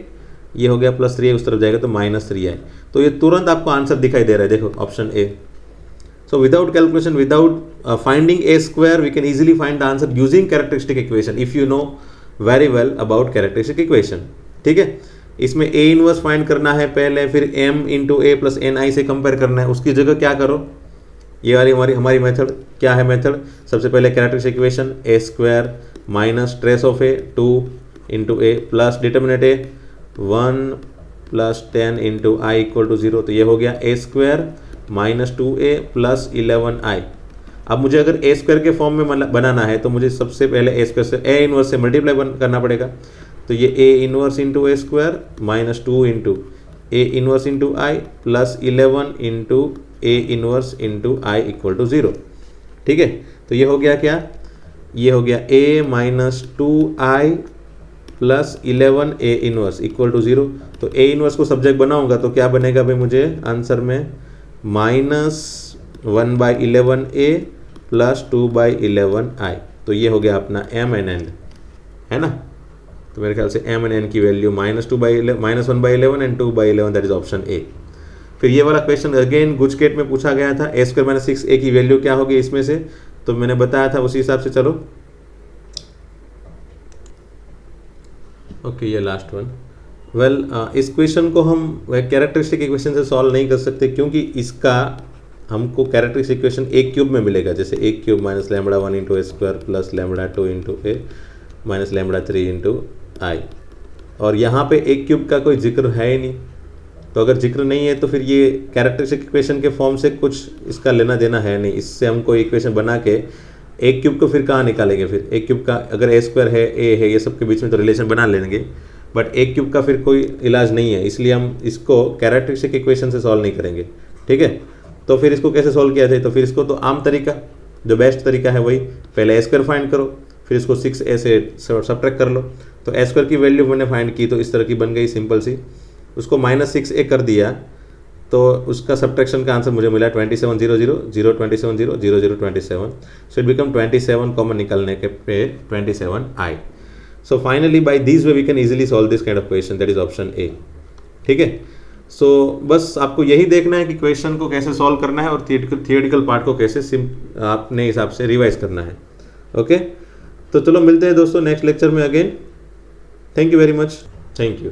ये हो गया प्लस 3a, उस तरफ जाएगा तो -3i। तो ये तुरंत आपको आंसर दिखाई दे रहा है, देखो option A. So without calculation, without finding a², we can easily find the answer using characteristic equation if you know very well about characteristic equation. ठीक है, इसमें a इनवर्स फाइंड करना है पहले, फिर m × a प्लस ni से compare करना है। उसकी जगह क्या करो, ये वाली हमारी मेथड क्या है, मेथड सबसे पहले characteristic equation a² minus trace of a 2 × a plus determinant a 1 + 10 × i = 0। तो ये हो गया a² - 2a प्लस 11i। अब मुझे अगर a² के फॉर्म में बनाना है तो मुझे सबसे पहले a² से a इनवर्स से मल्टीप्लाई करना पड़ेगा। तो ये a inverse × a² - 2 × a inverse × i plus 11 × a inverse × i = 0। ठीक है, तो ये हो गया क्या, ये हो गया a - 2i plus 11 a inverse = 0। तो a इनवर्स को सब्जेक्ट बनाऊंगा तो क्या बनेगा भाई, मुझे आंसर में -1/11a प्लस 2/11i। तो ये हो गया अपना m and n, है ना। तो मेरे ख्याल से m and n की value -1/11 and 2/11, that is option ए। फिर ये वाला क्वेश्चन अगेन गुजकेट में पूछा गया था, a² - 6a की वैल्यू क्या होगी इसमें से, तो मैंने बताया था उसी हिसाब से चलो। ओके, ये लास्ट वन। वेल, इस क्वेश्चन को हम कैरेक्टरिस्टिक इक्वेशन से सॉल्व नहीं कर सकते, क्योंकि इसका हमको कैरेक्टरिस्टिक इक्वेशन a³ में मिलेगा, जैसे a³ minus lambda 1 × a² plus lambda 2 × a minus lambda 3 × i, और यहाँ पे a³ का कोई जिक्र है ही नहीं। तो अगर जिक्र नहीं है तो फिर ये कैरेक्टरिस्टिक इक्वेशन के फॉर्म से कुछ इसका लेना देना है नहीं। इससे हमको इक्वेशन बना के a³ को फिर कहाँ निकालेंगे, फिर a³ का अगर a² है a है, ये सब के बीच में तो रिलेशन बना लेंगे, बट a³ का फिर कोई इलाज नहीं है, इसलिए हम इसको कैरेक्टरिस्टिक इक्वेशन से सॉल्व नहीं करेंगे। ठीक है, तो फिर इसको कैसे सॉल्व किया जाए, तो फिर इसको तो आम तरीका, जो बेस्ट तरीका है वही, पहले a² फाइंड करो, फिर इसको 6a से सब्ट्रैक्ट कर लो। तो a² की वैल्यू मैंने फाइंड की तो इस तरह की बन गई सिंपल सी, उसको -6a कर दिया तो उसका सब्ट्रैक्शन का आंसर मुझे मिला 2700 0 27 0 0 0 27, सो इट बिकम 27 कॉमन निकलने के पे 27i. So finally by this way we can easily solve this kind of question, that is option A. ठीक है, सो बस आपको यही देखना है कि क्वेश्चन को कैसे सॉल्व करना है और थियोरेटिकल पार्ट को कैसे अपने हिसाब से रिवाइज करना है. ओके, तो चलो मिलते हैं दोस्तों नेक्स्ट लेक्चर में again. Thank you very much. Thank you.